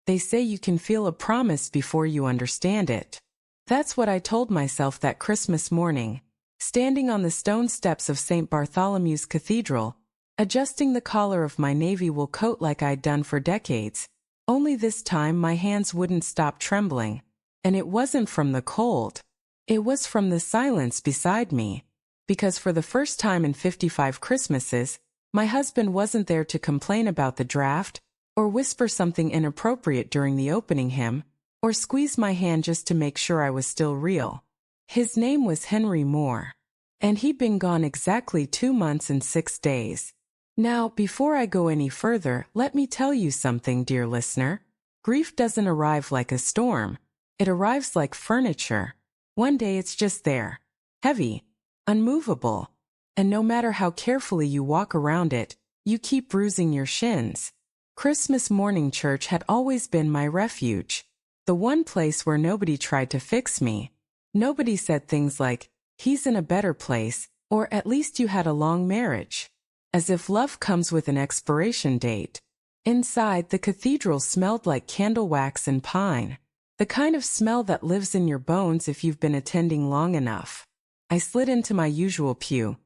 They say you can feel a promise before you understand it. That's what I told myself that Christmas morning, standing on the stone steps of St. Bartholomew's Cathedral, adjusting the collar of my navy wool coat like I'd done for decades. Only this time my hands wouldn't stop trembling. And it wasn't from the cold. It was from the silence beside me. Because for the first time in 55 Christmases, my husband wasn't there to complain about the draft, or whisper something inappropriate during the opening hymn, or squeeze my hand just to make sure I was still real. His name was Henry Moore. And he'd been gone exactly 2 months and 6 days. Now, before I go any further, let me tell you something, dear listener. Grief doesn't arrive like a storm. It arrives like furniture. One day it's just there, heavy, unmovable, and no matter how carefully you walk around it, you keep bruising your shins. Christmas morning church had always been my refuge, the one place where nobody tried to fix me. Nobody said things like, "He's in a better place," or "At least you had a long marriage," as if love comes with an expiration date. Inside, the cathedral smelled like candle wax and pine. The kind of smell that lives in your bones if you've been attending long enough. I slid into my usual pew,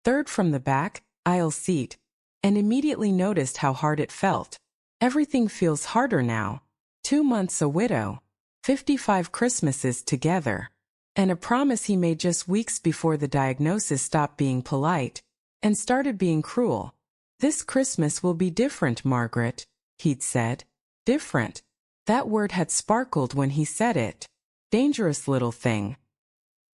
third from the back, aisle seat, and immediately noticed how hard it felt. Everything feels harder now. 2 months a widow, 55 Christmases together, and a promise he made just weeks before the diagnosis stopped being polite and started being cruel. "This Christmas will be different, Margaret," he'd said. Different. That word had sparkled when he said it. Dangerous little thing.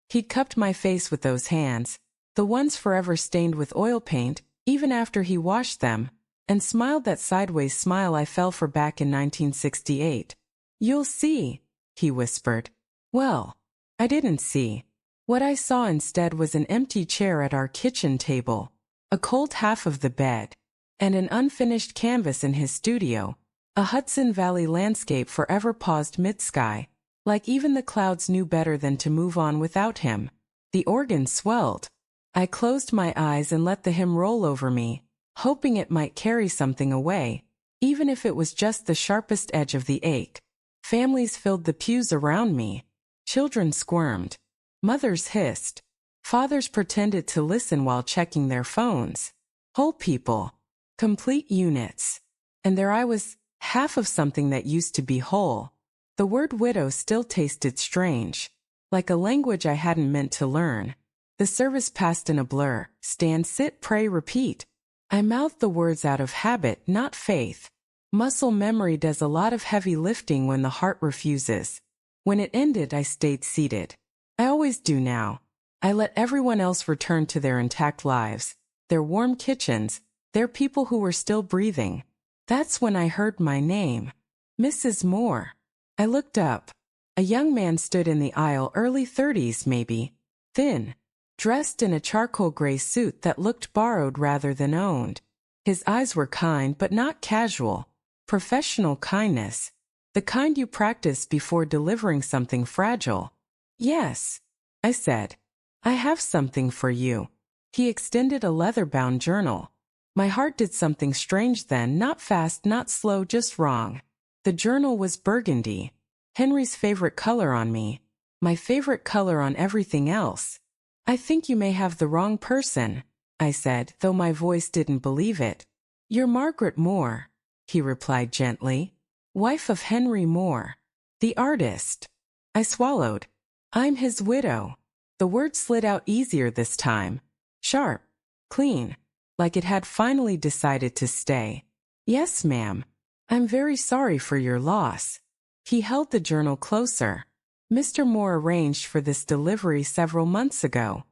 He'd cupped my face with those hands, the ones forever stained with oil paint, even after he washed them, and smiled that sideways smile I fell for back in 1968. "You'll see," he whispered. Well, I didn't see. What I saw instead was an empty chair at our kitchen table, a cold half of the bed, and an unfinished canvas in his studio. A Hudson Valley landscape forever paused mid-sky, like even the clouds knew better than to move on without him. The organ swelled. I closed my eyes and let the hymn roll over me, hoping it might carry something away, even if it was just the sharpest edge of the ache. Families filled the pews around me. Children squirmed. Mothers hissed. Fathers pretended to listen while checking their phones. Whole people. Complete units. And there I was, half of something that used to be whole. The word widow still tasted strange, like a language I hadn't meant to learn. The service passed in a blur. Stand, sit, pray, repeat. I mouthed the words out of habit, not faith. Muscle memory does a lot of heavy lifting when the heart refuses. When it ended, I stayed seated. I always do now. I let everyone else return to their intact lives, their warm kitchens, their people who were still breathing. That's when I heard my name. Mrs. Moore. I looked up. A young man stood in the aisle, early 30s maybe, thin, dressed in a charcoal gray suit that looked borrowed rather than owned. His eyes were kind but not casual. Professional kindness. The kind you practice before delivering something fragile. "Yes," I said. "I have something for you." He extended a leather-bound journal. My heart did something strange then, not fast, not slow, just wrong. The journal was burgundy. Henry's favorite color on me. My favorite color on everything else. "I think you may have the wrong person," I said, though my voice didn't believe it. "You're Margaret Moore," he replied gently. "Wife of Henry Moore, the artist." I swallowed. "I'm his widow." The word slid out easier this time. Sharp. Clean. Like it had finally decided to stay. "Yes, ma'am. I'm very sorry for your loss." He held the journal closer. "Mr. Moore arranged for this delivery several months ago.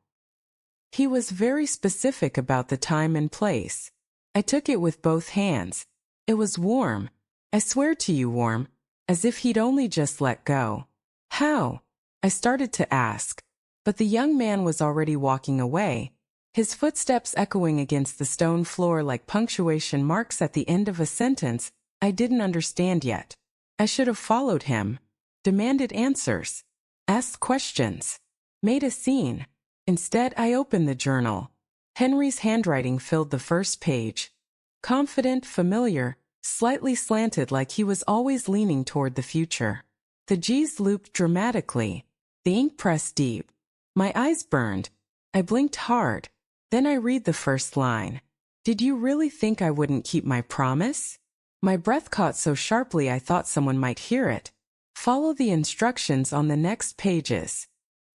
He was very specific about the time and place." I took it with both hands. It was warm. I swear to you, warm, as if he'd only just let go. "How?" I started to ask, but the young man was already walking away, his footsteps echoing against the stone floor like punctuation marks at the end of a sentence I didn't understand yet. I should have followed him, demanded answers, asked questions, made a scene. Instead, I opened the journal. Henry's handwriting filled the first page. Confident, familiar, slightly slanted like he was always leaning toward the future. The G's looped dramatically. The ink pressed deep. My eyes burned. I blinked hard. Then I read the first line. Did you really think I wouldn't keep my promise? My breath caught so sharply I thought someone might hear it. Follow the instructions on the next pages.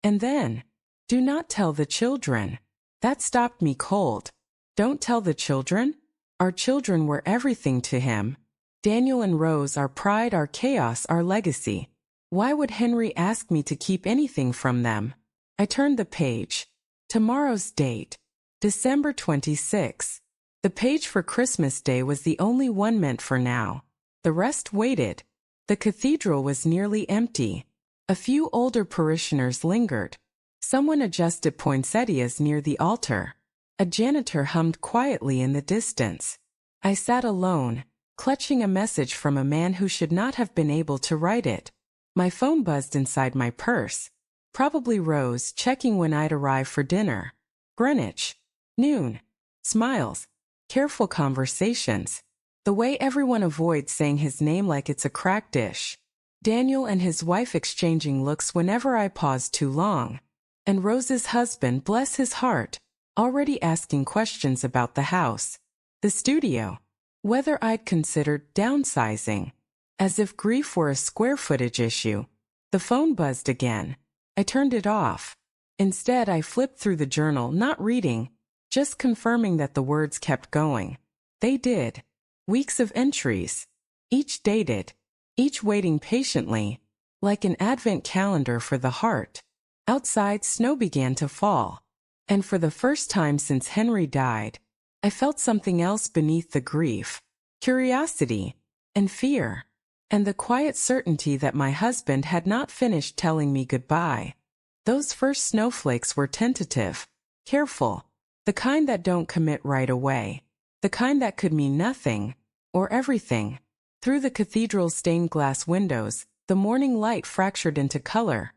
And then, do not tell the children. That stopped me cold. Don't tell the children? Our children were everything to him. Daniel and Rose, our pride, our chaos, our legacy. Why would Henry ask me to keep anything from them? I turned the page. Tomorrow's date. December 26. The page for Christmas Day was the only one meant for now. The rest waited. The cathedral was nearly empty. A few older parishioners lingered. Someone adjusted poinsettias near the altar. A janitor hummed quietly in the distance. I sat alone, clutching a message from a man who should not have been able to write it. My phone buzzed inside my purse. Probably Rose, checking when I'd arrive for dinner. Greenwich. Noon. Smiles. Careful conversations. The way everyone avoids saying his name like it's a cracked dish. Daniel and his wife exchanging looks whenever I paused too long. And Rose's husband, bless his heart, already asking questions about the house. The studio. Whether I'd considered downsizing. As if grief were a square footage issue. The phone buzzed again. I turned it off. Instead, I flipped through the journal, not reading, just confirming that the words kept going. They did. Weeks of entries. Each dated. Each waiting patiently, like an advent calendar for the heart. Outside, snow began to fall. And for the first time since Henry died, I felt something else beneath the grief. Curiosity. And fear. And the quiet certainty that my husband had not finished telling me goodbye. Those first snowflakes were tentative. Careful. The kind that don't commit right away. The kind that could mean nothing. Or everything. Through the cathedral's stained glass windows, the morning light fractured into color.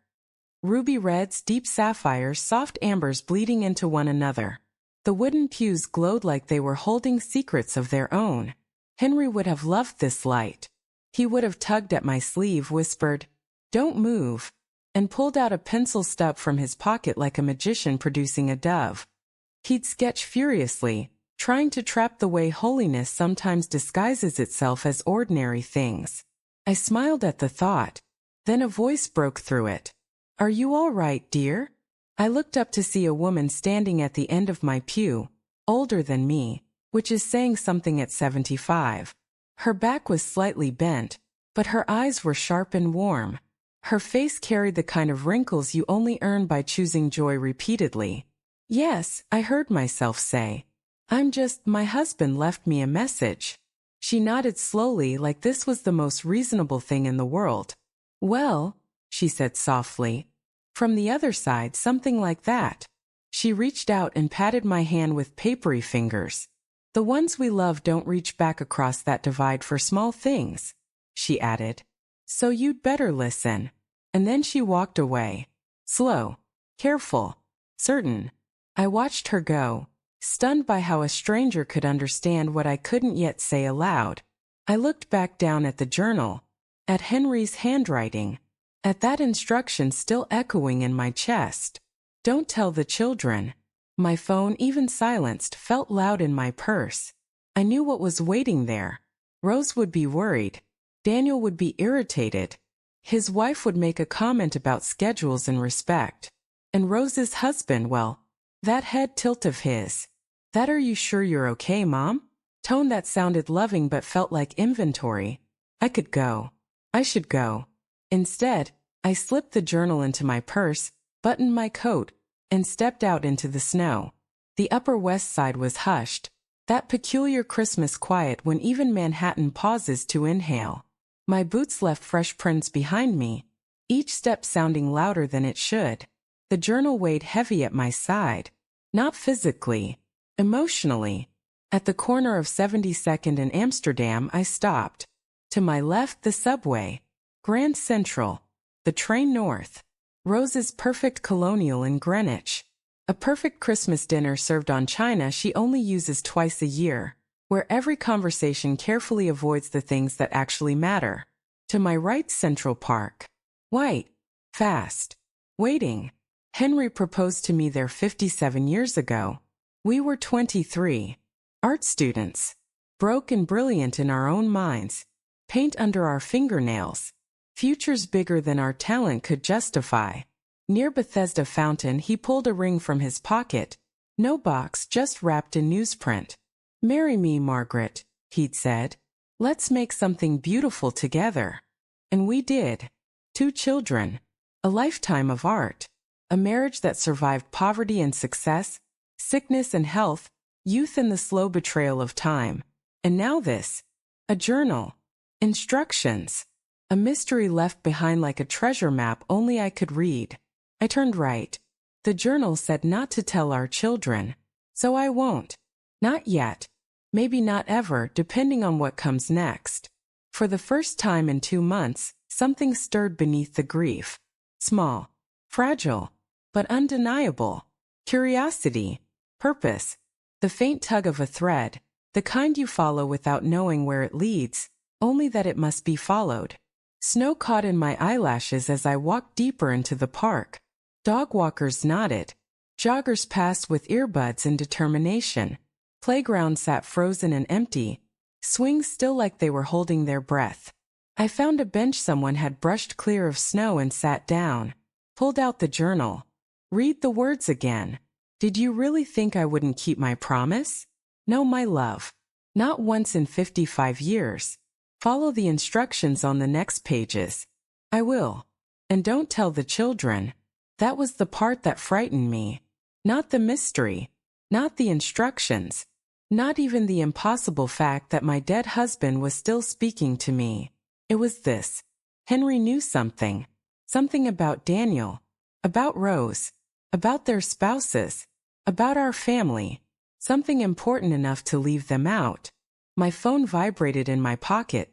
Ruby reds, deep sapphires, soft ambers bleeding into one another. The wooden pews glowed like they were holding secrets of their own. Henry would have loved this light. He would have tugged at my sleeve, whispered, "Don't move," and pulled out a pencil stub from his pocket like a magician producing a dove. He'd sketch furiously, trying to trap the way holiness sometimes disguises itself as ordinary things. I smiled at the thought. Then a voice broke through it. "Are you all right, dear?" I looked up to see a woman standing at the end of my pew, older than me, which is saying something at 75. Her back was slightly bent, but her eyes were sharp and warm. Her face carried the kind of wrinkles you only earn by choosing joy repeatedly. "Yes," I heard myself say. My husband left me a message." She nodded slowly like this was the most reasonable thing in the world. "Well," she said softly. From the other side, something like that. She reached out and patted my hand with papery fingers. "The ones we love don't reach back across that divide for small things," she added. "So you'd better listen." And then she walked away. Slow, careful, certain. I watched her go, stunned by how a stranger could understand what I couldn't yet say aloud. I looked back down at the journal, at Henry's handwriting, at that instruction still echoing in my chest. "Don't tell the children." My phone, even silenced, felt loud in my purse. I knew what was waiting there. Rose would be worried. Daniel would be irritated. His wife would make a comment about schedules and respect. And Rose's husband, well, that head tilt of his. That "Are you sure you're okay, Mom?" tone that sounded loving but felt like inventory. I could go. I should go. Instead, I slipped the journal into my purse, buttoned my coat, and stepped out into the snow. The Upper West Side was hushed, that peculiar Christmas quiet when even Manhattan pauses to inhale. My boots left fresh prints behind me, each step sounding louder than it should. The journal weighed heavy at my side, not physically, emotionally. At the corner of 72nd and Amsterdam, I stopped. To my left, the subway. Grand Central. The train north. Rose's perfect colonial in Greenwich. A perfect Christmas dinner served on china she only uses twice a year. where every conversation carefully avoids the things that actually matter. To my right, Central Park. White. Fast. Waiting. Henry proposed to me there 57 years ago. We were 23. Art students. Broke and brilliant in our own minds. Paint under our fingernails. Futures bigger than our talent could justify. Near Bethesda Fountain, he pulled a ring from his pocket. No box, just wrapped in newsprint. "Marry me, Margaret," he'd said. "Let's make something beautiful together." And we did. 2 children. A lifetime of art. A marriage that survived poverty and success, sickness and health, youth and the slow betrayal of time. And now this. A journal. Instructions. A mystery left behind like a treasure map only I could read. I turned right. The journal said not to tell our children. So I won't. Not yet. Maybe not ever, depending on what comes next. For the first time in 2 months, something stirred beneath the grief. Small. Fragile. But undeniable. Curiosity. Purpose. The faint tug of a thread. The kind you follow without knowing where it leads, only that it must be followed. Snow caught in my eyelashes as I walked deeper into the park. Dog walkers nodded. Joggers passed with earbuds and determination. Playground sat frozen and empty, swings still like they were holding their breath. I found a bench someone had brushed clear of snow and sat down. Pulled out the journal. Read the words again. Did you really think I wouldn't keep my promise? No, my love. Not once in 55 years. Follow the instructions on the next pages. I will. And don't tell the children. That was the part that frightened me. Not the mystery. Not the instructions. Not even the impossible fact that my dead husband was still speaking to me. It was this. Henry knew something. Something about Daniel. About Rose. About their spouses. About our family. Something important enough to leave them out. My phone vibrated in my pocket.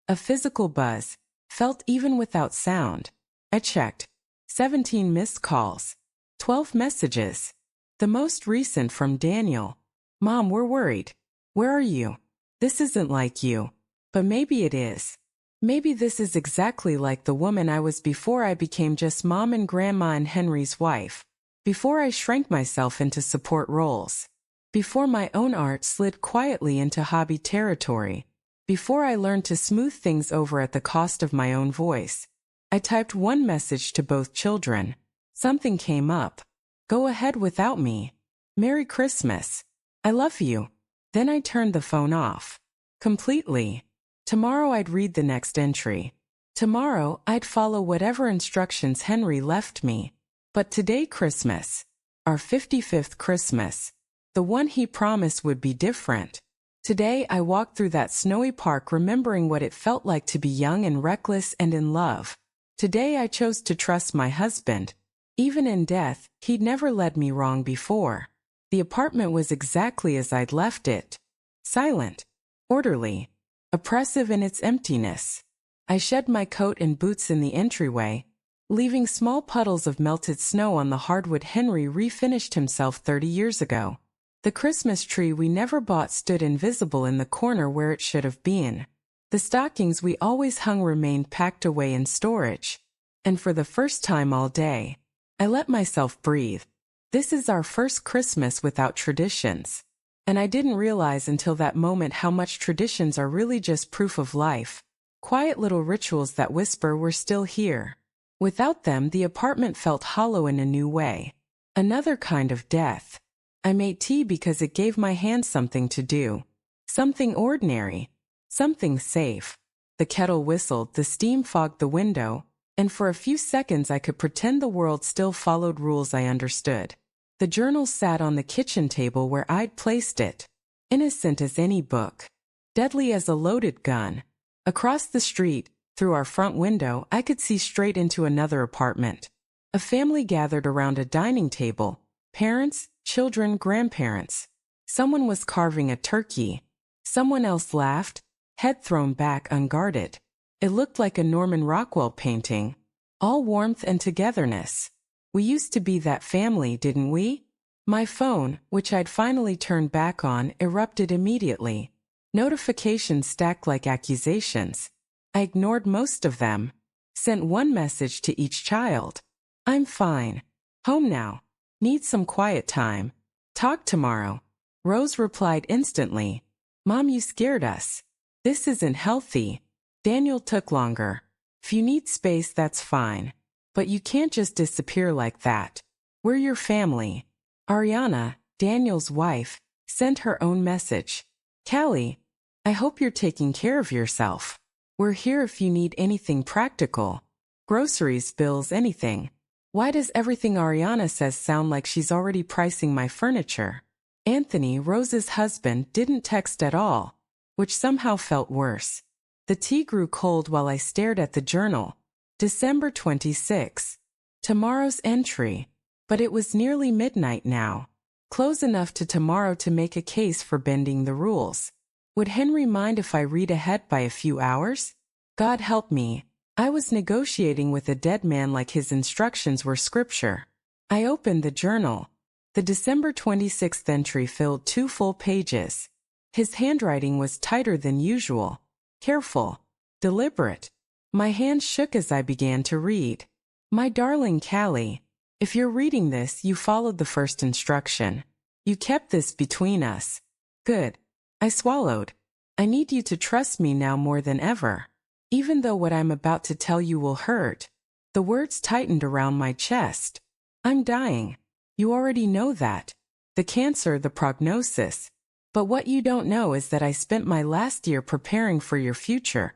A physical buzz, felt even without sound. I checked. 17 missed calls. 12 messages. The most recent from Daniel. "Mom, we're worried. Where are you? This isn't like you. But maybe it is. Maybe this is exactly like the woman I was before I became just mom and grandma and Henry's wife. Before I shrank myself into support roles. Before my own art slid quietly into hobby territory. Before I learned to smooth things over at the cost of my own voice." I typed one message to both children. Something came up. "Go ahead without me. Merry Christmas. I love you." Then I turned the phone off. Completely. Tomorrow I'd read the next entry. Tomorrow I'd follow whatever instructions Henry left me. But today, Christmas. Our 55th Christmas. The one he promised would be different. Today I walked through that snowy park remembering what it felt like to be young and reckless and in love. Today I chose to trust my husband. Even in death, he'd never led me wrong before. The apartment was exactly as I'd left it. Silent. Orderly. Oppressive in its emptiness. I shed my coat and boots in the entryway, leaving small puddles of melted snow on the hardwood Henry refinished himself 30 years ago. The Christmas tree we never bought stood invisible in the corner where it should have been. The stockings we always hung remained packed away in storage. And for the first time all day, I let myself breathe. This is our first Christmas without traditions. And I didn't realize until that moment how much traditions are really just proof of life. Quiet little rituals that whisper we're still here. Without them, the apartment felt hollow in a new way. Another kind of death. I made tea because it gave my hands something to do. Something ordinary. Something safe. The kettle whistled, the steam fogged the window, and for a few seconds I could pretend the world still followed rules I understood. The journal sat on the kitchen table where I'd placed it. Innocent as any book. Deadly as a loaded gun. Across the street, through our front window, I could see straight into another apartment. A family gathered around a dining table. Parents, children, grandparents. Someone was carving a turkey. Someone else laughed, head thrown back unguarded. It looked like a Norman Rockwell painting. All warmth and togetherness. We used to be that family, didn't we? My phone, which I'd finally turned back on, erupted immediately. Notifications stacked like accusations. I ignored most of them. Sent one message to each child. I'm fine. Home now. Need some quiet time. Talk tomorrow. Rose replied instantly. Mom, you scared us. This isn't healthy. Daniel took longer. If you need space, that's fine. But you can't just disappear like that. We're your family. Ariana, Daniel's wife, sent her own message. Callie, I hope you're taking care of yourself. We're here if you need anything practical. Groceries, bills, anything. Why does everything Ariana says sound like she's already pricing my furniture? Anthony, Rose's husband, didn't text at all, which somehow felt worse. The tea grew cold while I stared at the journal. December 26. Tomorrow's entry. But it was nearly midnight now. Close enough to tomorrow to make a case for bending the rules. Would Henry mind if I read ahead by a few hours? God help me. I was negotiating with a dead man like his instructions were scripture. I opened the journal. The December 26th entry filled 2 full pages. His handwriting was tighter than usual. Careful. Deliberate. My hand shook as I began to read. My darling Callie, if you're reading this, you followed the first instruction. You kept this between us. Good. I swallowed. I need you to trust me now more than ever. Even though what I'm about to tell you will hurt. The words tightened around my chest. I'm dying. You already know that. The cancer, the prognosis. But what you don't know is that I spent my last year preparing for your future.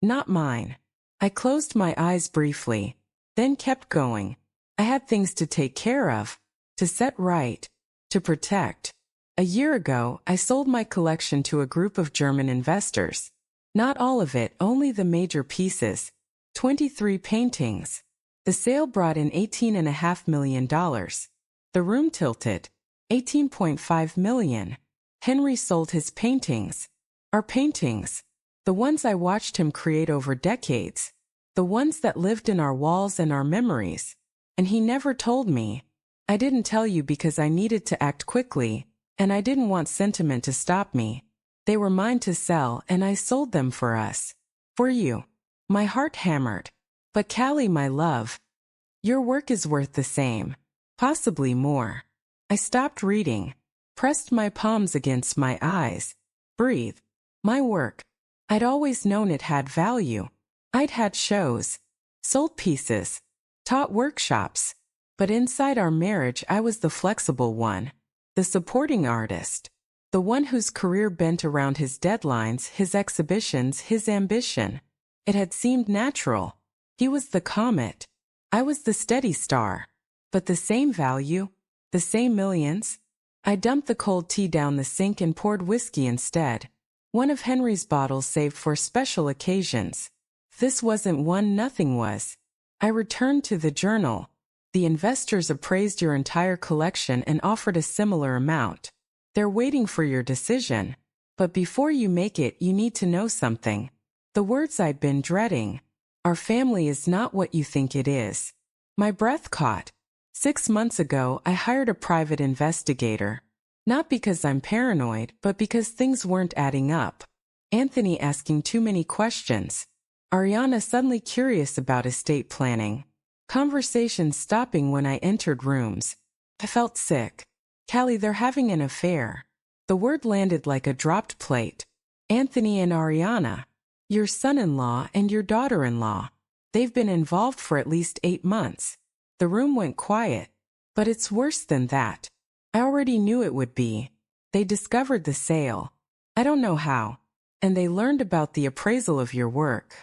Not mine. I closed my eyes briefly, then kept going. I had things to take care of, to set right, to protect. A year ago, I sold my collection to a group of German investors. Not all of it, only the major pieces. 23 paintings. The sale brought in $18.5 million. The room tilted. $18.5 million. Henry sold his paintings. Our paintings. The ones I watched him create over decades. The ones that lived in our walls and our memories. And he never told me. I didn't tell you because I needed to act quickly, and I didn't want sentiment to stop me. They were mine to sell, and I sold them for us. For you. My heart hammered. But Callie, my love, your work is worth the same. Possibly more. I stopped reading. Pressed my palms against my eyes. Breathe. My work. I'd always known it had value. I'd had shows. Sold pieces. Taught workshops. But inside our marriage I was the flexible one. The supporting artist. The one whose career bent around his deadlines, his exhibitions, his ambition. It had seemed natural. He was the comet. I was the steady star. But the same value? The same millions? I dumped the cold tea down the sink and poured whiskey instead. One of Henry's bottles saved for special occasions. If this wasn't one, nothing was. I returned to the journal. The investors appraised your entire collection and offered a similar amount. They're waiting for your decision. But before you make it, you need to know something. The words I'd been dreading. Our family is not what you think it is. My breath caught. 6 months ago, I hired a private investigator. Not because I'm paranoid, but because things weren't adding up. Anthony asking too many questions. Ariana suddenly curious about estate planning. Conversations stopping when I entered rooms. I felt sick. Callie, they're having an affair. The word landed like a dropped plate. Anthony and Ariana. Your son-in-law and your daughter-in-law. They've been involved for at least 8 months. The room went quiet. But it's worse than that. I already knew it would be. They discovered the sale. I don't know how. And they learned about the appraisal of your work.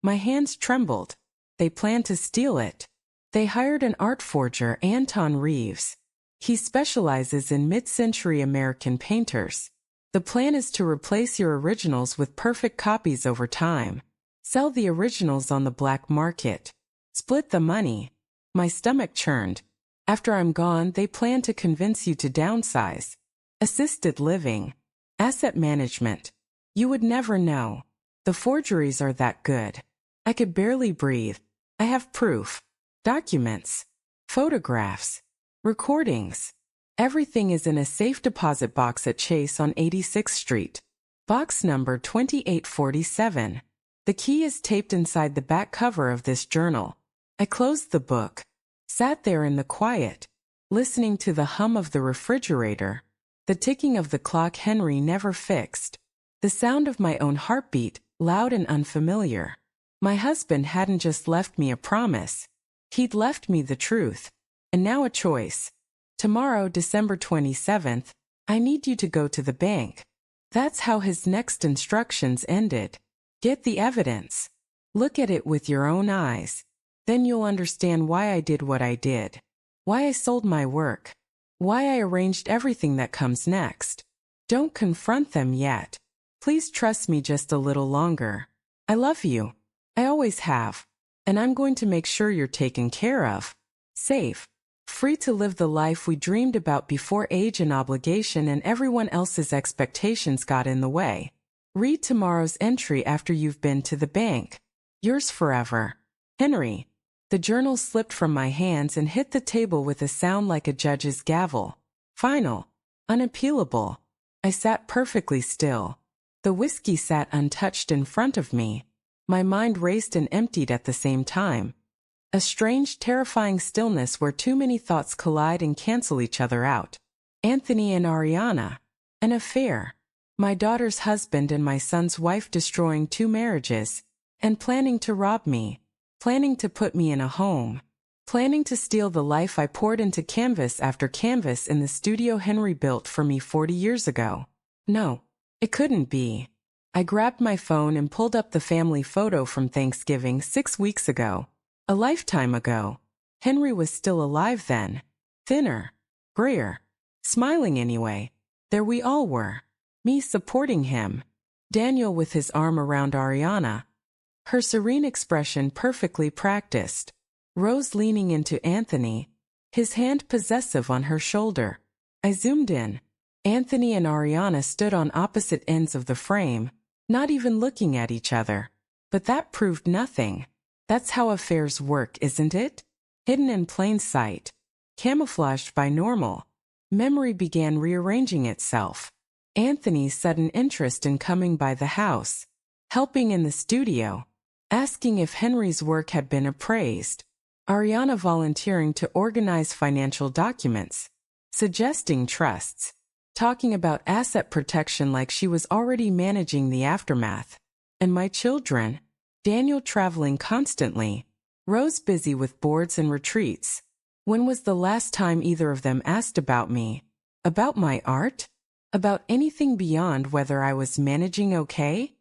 My hands trembled. They planned to steal it. They hired an art forger, Anton Reeves. He specializes in mid-century American painters. The plan is to replace your originals with perfect copies over time. Sell the originals on the black market. Split the money. My stomach churned. After I'm gone, they plan to convince you to downsize. Assisted living. Asset management. You would never know. The forgeries are that good. I could barely breathe. I have proof. Documents. Photographs. Recordings. Everything is in a safe deposit box at Chase on 86th Street. Box number 2847. The key is taped inside the back cover of this journal. I closed the book, sat there in the quiet, listening to the hum of the refrigerator, the ticking of the clock Henry never fixed, the sound of my own heartbeat, loud and unfamiliar. My husband hadn't just left me a promise. He'd left me the truth. And now a choice. Tomorrow, December 27th, I need you to go to the bank. That's how his next instructions ended. Get the evidence. Look at it with your own eyes. Then you'll understand why I did what I did. Why I sold my work. Why I arranged everything that comes next. Don't confront them yet. Please trust me just a little longer. I love you. I always have. And I'm going to make sure you're taken care of. Safe. Free to live the life we dreamed about before age and obligation and everyone else's expectations got in the way. Read tomorrow's entry after you've been to the bank. Yours forever, Henry. The journal slipped from my hands and hit the table with a sound like a judge's gavel. Final. Unappealable. I sat perfectly still. The whiskey sat untouched in front of me. My mind raced and emptied at the same time. A strange, terrifying stillness where too many thoughts collide and cancel each other out. Anthony and Ariana. An affair. My daughter's husband and my son's wife destroying 2 marriages. And planning to rob me. Planning to put me in a home. Planning to steal the life I poured into canvas after canvas in the studio Henry built for me 40 years ago. No, it couldn't be. I grabbed my phone and pulled up the family photo from Thanksgiving 6 weeks ago. A lifetime ago. Henry was still alive then. Thinner. Grayer. Smiling anyway. There we all were. Me supporting him. Daniel with his arm around Ariana. Her serene expression perfectly practiced. Rose leaning into Anthony. His hand possessive on her shoulder. I zoomed in. Anthony and Ariana stood on opposite ends of the frame, not even looking at each other. But that proved nothing. That's how affairs work, isn't it? Hidden in plain sight. Camouflaged by normal. Memory began rearranging itself. Anthony's sudden interest in coming by the house. Helping in the studio. Asking if Henry's work had been appraised. Ariana volunteering to organize financial documents. Suggesting trusts. Talking about asset protection like she was already managing the aftermath. And my children. Daniel traveling constantly. Rose busy with boards and retreats. When was the last time either of them asked about me? About my art? About anything beyond whether I was managing okay?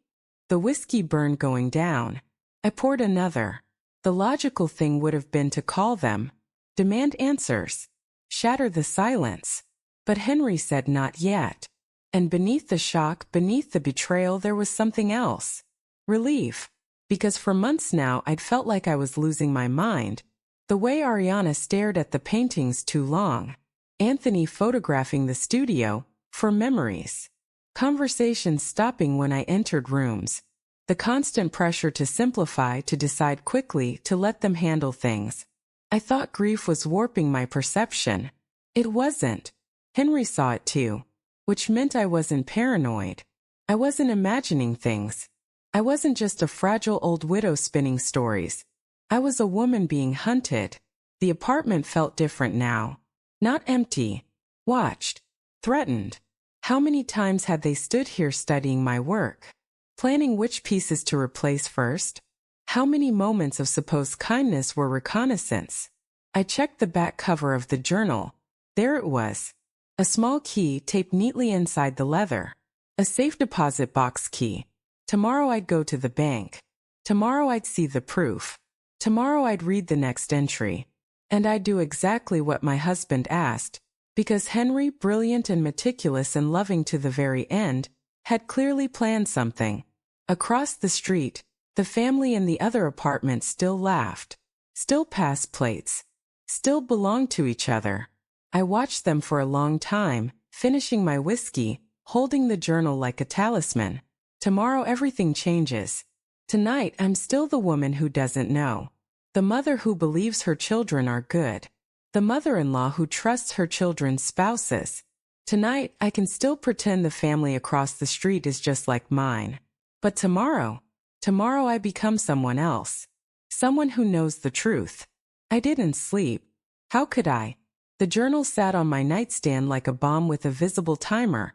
The whiskey burned going down. I poured another. The logical thing would have been to call them. Demand answers. Shatter the silence. But Henry said not yet. And beneath the shock, beneath the betrayal, there was something else. Relief. Because for months now I'd felt like I was losing my mind. The way Ariana stared at the paintings too long. Anthony photographing the studio, for memories. Conversations stopping when I entered rooms. The constant pressure to simplify, to decide quickly, to let them handle things. I thought grief was warping my perception. It wasn't. Henry saw it too. Which meant I wasn't paranoid. I wasn't imagining things. I wasn't just a fragile old widow spinning stories. I was a woman being hunted. The apartment felt different now. Not empty. Watched. Threatened. How many times had they stood here studying my work? Planning which pieces to replace first? How many moments of supposed kindness were reconnaissance? I checked the back cover of the journal. There it was. A small key taped neatly inside the leather. A safe deposit box key. Tomorrow I'd go to the bank. Tomorrow I'd see the proof. Tomorrow I'd read the next entry. And I'd do exactly what my husband asked, because Henry, brilliant and meticulous and loving to the very end, had clearly planned something. Across the street, the family in the other apartment still laughed, still passed plates, still belonged to each other. I watched them for a long time, finishing my whiskey, holding the journal like a talisman. Tomorrow everything changes. Tonight I'm still the woman who doesn't know. The mother who believes her children are good. The mother-in-law who trusts her children's spouses. Tonight, I can still pretend the family across the street is just like mine. But tomorrow I become someone else. Someone who knows the truth. I didn't sleep. How could I? The journal sat on my nightstand like a bomb with a visible timer,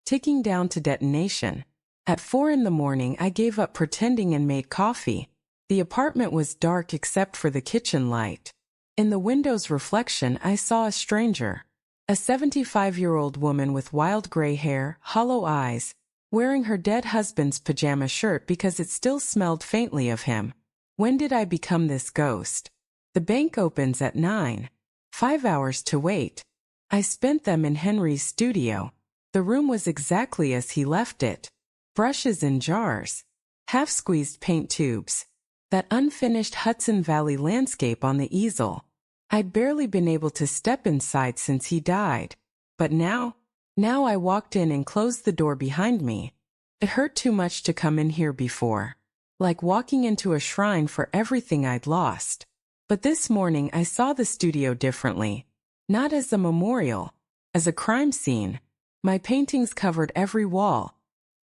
ticking down to detonation. At 4 in the morning, I gave up pretending and made coffee. The apartment was dark except for the kitchen light. In the window's reflection, I saw a stranger. A 75-year-old woman with wild gray hair, hollow eyes, wearing her dead husband's pajama shirt because it still smelled faintly of him. When did I become this ghost? The bank opens at 9. 5 hours to wait. I spent them in Henry's studio. The room was exactly as he left it. Brushes in jars. Half-squeezed paint tubes. That unfinished Hudson Valley landscape on the easel. I'd barely been able to step inside since he died. But now I walked in and closed the door behind me. It hurt too much to come in here before. Like walking into a shrine for everything I'd lost. But this morning I saw the studio differently. Not as a memorial, as a crime scene. My paintings covered every wall.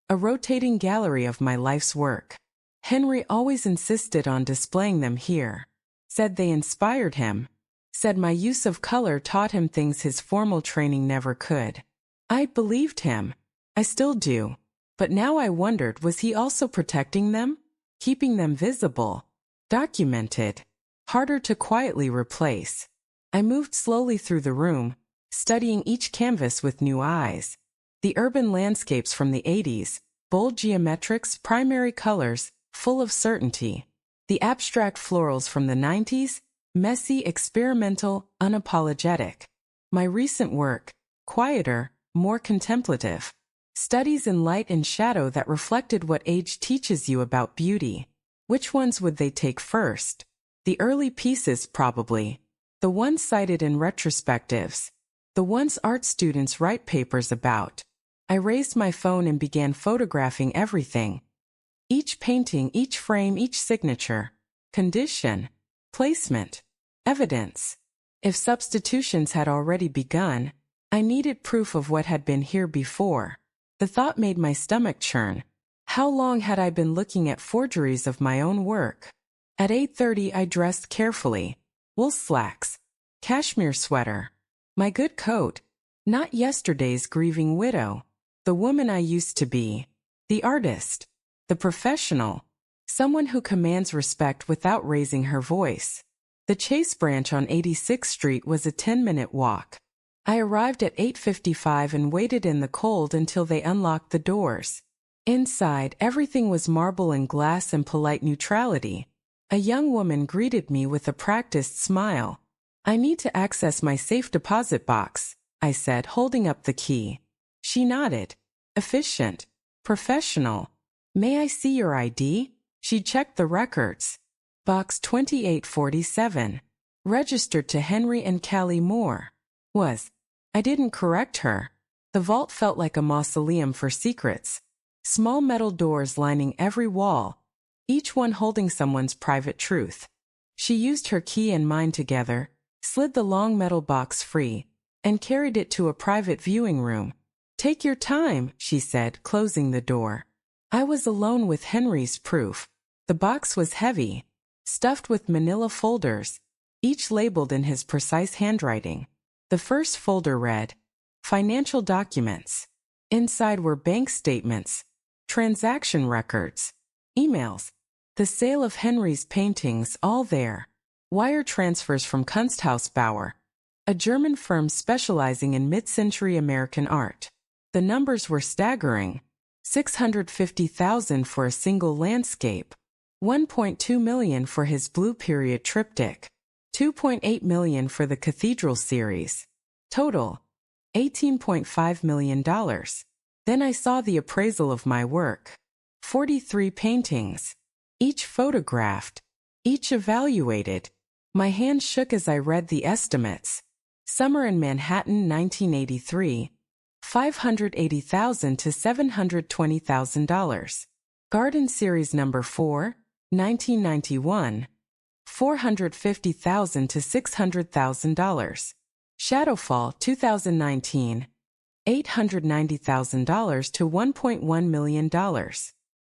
A rotating gallery of my life's work. Henry always insisted on displaying them here. Said they inspired him. Said my use of color taught him things his formal training never could. I believed him. I still do. But now I wondered, was he also protecting them? Keeping them visible? Documented? Harder to quietly replace. I moved slowly through the room, studying each canvas with new eyes. The urban landscapes from the 80s, bold geometrics, primary colors, full of certainty. The abstract florals from the 90s, messy, experimental, unapologetic. My recent work, quieter, more contemplative. Studies in light and shadow that reflected what age teaches you about beauty. Which ones would they take first? The early pieces, probably. The ones cited in retrospectives. The ones art students write papers about. I raised my phone and began photographing everything. Each painting, each frame, each signature. Condition. Placement. Evidence. If substitutions had already begun, I needed proof of what had been here before. The thought made my stomach churn. How long had I been looking at forgeries of my own work? At 8:30 I dressed carefully. Wool slacks. Cashmere sweater. My good coat. Not yesterday's grieving widow. The woman I used to be. The artist. The professional. Someone who commands respect without raising her voice. The Chase branch on 86th Street was a 10-minute walk. I arrived at 8:55 and waited in the cold until they unlocked the doors. Inside, everything was marble and glass and polite neutrality. A young woman greeted me with a practiced smile. "I need to access my safe deposit box," I said, holding up the key. She nodded. Efficient. Professional. "May I see your ID?" She checked the records. Box 2847. Registered to Henry and Callie Moore. I didn't correct her. The vault felt like a mausoleum for secrets. Small metal doors lining every wall, each one holding someone's private truth. She used her key and mine together, slid the long metal box free, and carried it to a private viewing room. "Take your time," she said, closing the door. I was alone with Henry's proof. The box was heavy, stuffed with manila folders, each labeled in his precise handwriting. The first folder read, "Financial documents." Inside were bank statements, transaction records, emails, the sale of Henry's paintings, all there. Wire transfers from Kunsthausbauer, a German firm specializing in mid-century American art. The numbers were staggering. $650,000 for a single landscape. $1.2 million for his Blue Period triptych. $2.8 million for the Cathedral series. Total, $18.5 million. Then I saw the appraisal of my work. 43 paintings. Each photographed. Each evaluated. My hand shook as I read the estimates. Summer in Manhattan, 1983. $580,000 to $720,000. Garden Series Number 4, 1991. $450,000 to $600,000. Shadowfall 2019. $890,000 to $1.1 million.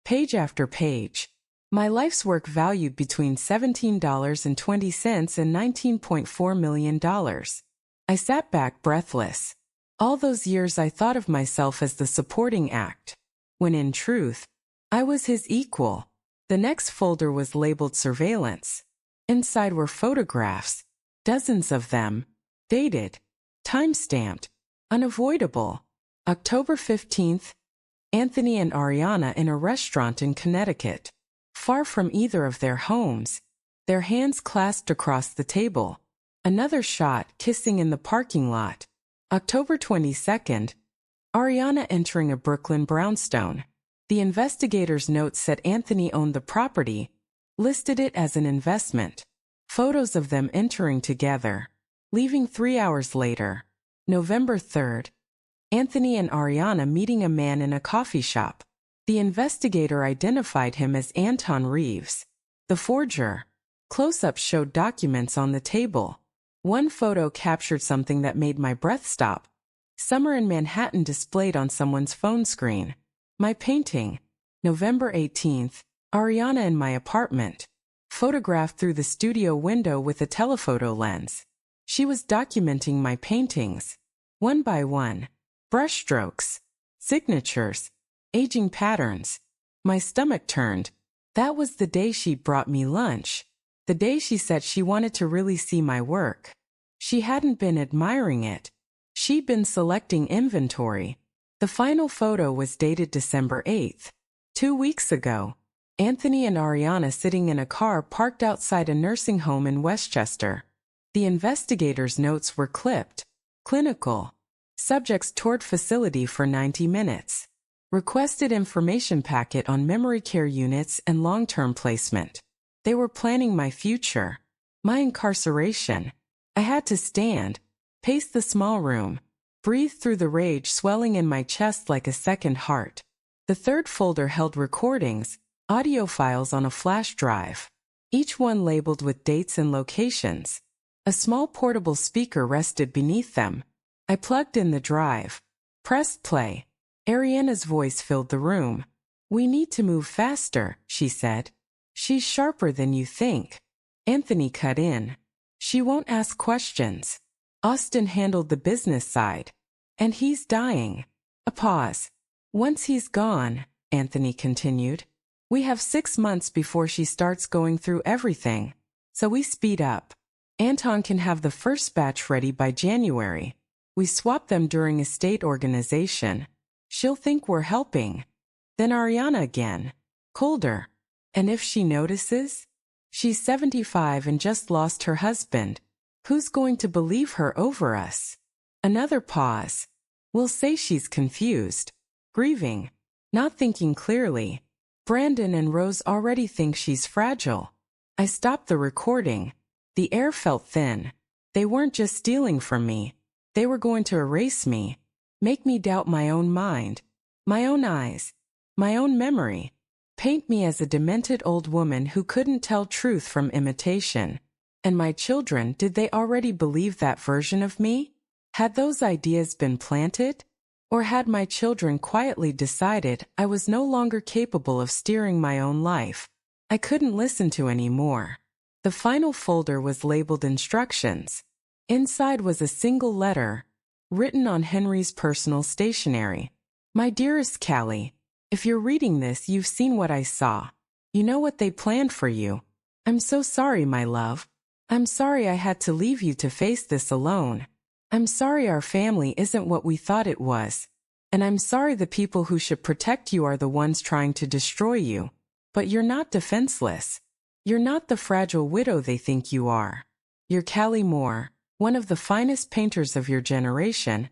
Page after page. My life's work valued between $17.20 and $19.4 million. I sat back breathless. All those years I thought of myself as the supporting act, when in truth, I was his equal. The next folder was labeled surveillance. Inside were photographs, dozens of them, dated, time-stamped, unavoidable. October 15th, Anthony and Ariana in a restaurant in Connecticut, far from either of their homes, their hands clasped across the table. Another shot, kissing in the parking lot. October 22nd, Ariana entering a Brooklyn brownstone. The investigator's note said Anthony owned the property, listed it as an investment. Photos of them entering together, leaving 3 hours later. November 3rd, Anthony and Ariana meeting a man in a coffee shop. The investigator identified him as Anton Reeves, the forger. Close-ups showed documents on the table. One photo captured something that made my breath stop. Summer in Manhattan displayed on someone's phone screen. My painting. November 18th, Ariana in my apartment, photographed through the studio window with a telephoto lens. She was documenting my paintings, one by one. Brushstrokes, signatures, aging patterns. My stomach turned. That was the day she brought me lunch. The day she said she wanted to really see my work. She hadn't been admiring it. She'd been selecting inventory. The final photo was dated December 8th. 2 weeks ago. Anthony and Ariana sitting in a car parked outside a nursing home in Westchester. The investigator's notes were clipped. Clinical. Subjects toured facility for 90 minutes. Requested information packet on memory care units and long-term placement. They were planning my future. My incarceration. I had to stand, pace the small room, breathe through the rage swelling in my chest like a second heart. The third folder held recordings, audio files on a flash drive, each one labeled with dates and locations. A small portable speaker rested beneath them. I plugged in the drive, pressed play. Ariana's voice filled the room. "We need to move faster," she said. "She's sharper than you think." Anthony cut in. "She won't ask questions. Austin handled the business side. And he's dying." A pause. "Once he's gone," Anthony continued, "we have 6 months before she starts going through everything. So we speed up. Anton can have the first batch ready by January. We swap them during estate organization. She'll think we're helping." Then Ariana again. Colder. "And if she notices? She's 75 and just lost her husband. Who's going to believe her over us?" Another pause. "We'll say she's confused, grieving, not thinking clearly. Brandon and Rose already think she's fragile." I stopped the recording. The air felt thin. They weren't just stealing from me. They were going to erase me, make me doubt my own mind, my own eyes, my own memory, paint me as a demented old woman who couldn't tell truth from imitation. And my children, did they already believe that version of me? Had those ideas been planted? Or had my children quietly decided I was no longer capable of steering my own life? I couldn't listen to any more. The final folder was labeled instructions. Inside was a single letter, written on Henry's personal stationery. "My dearest Callie, if you're reading this, you've seen what I saw. You know what they planned for you. I'm so sorry, my love. I'm sorry I had to leave you to face this alone. I'm sorry our family isn't what we thought it was. And I'm sorry the people who should protect you are the ones trying to destroy you. But you're not defenseless. You're not the fragile widow they think you are. You're Callie Moore, one of the finest painters of your generation,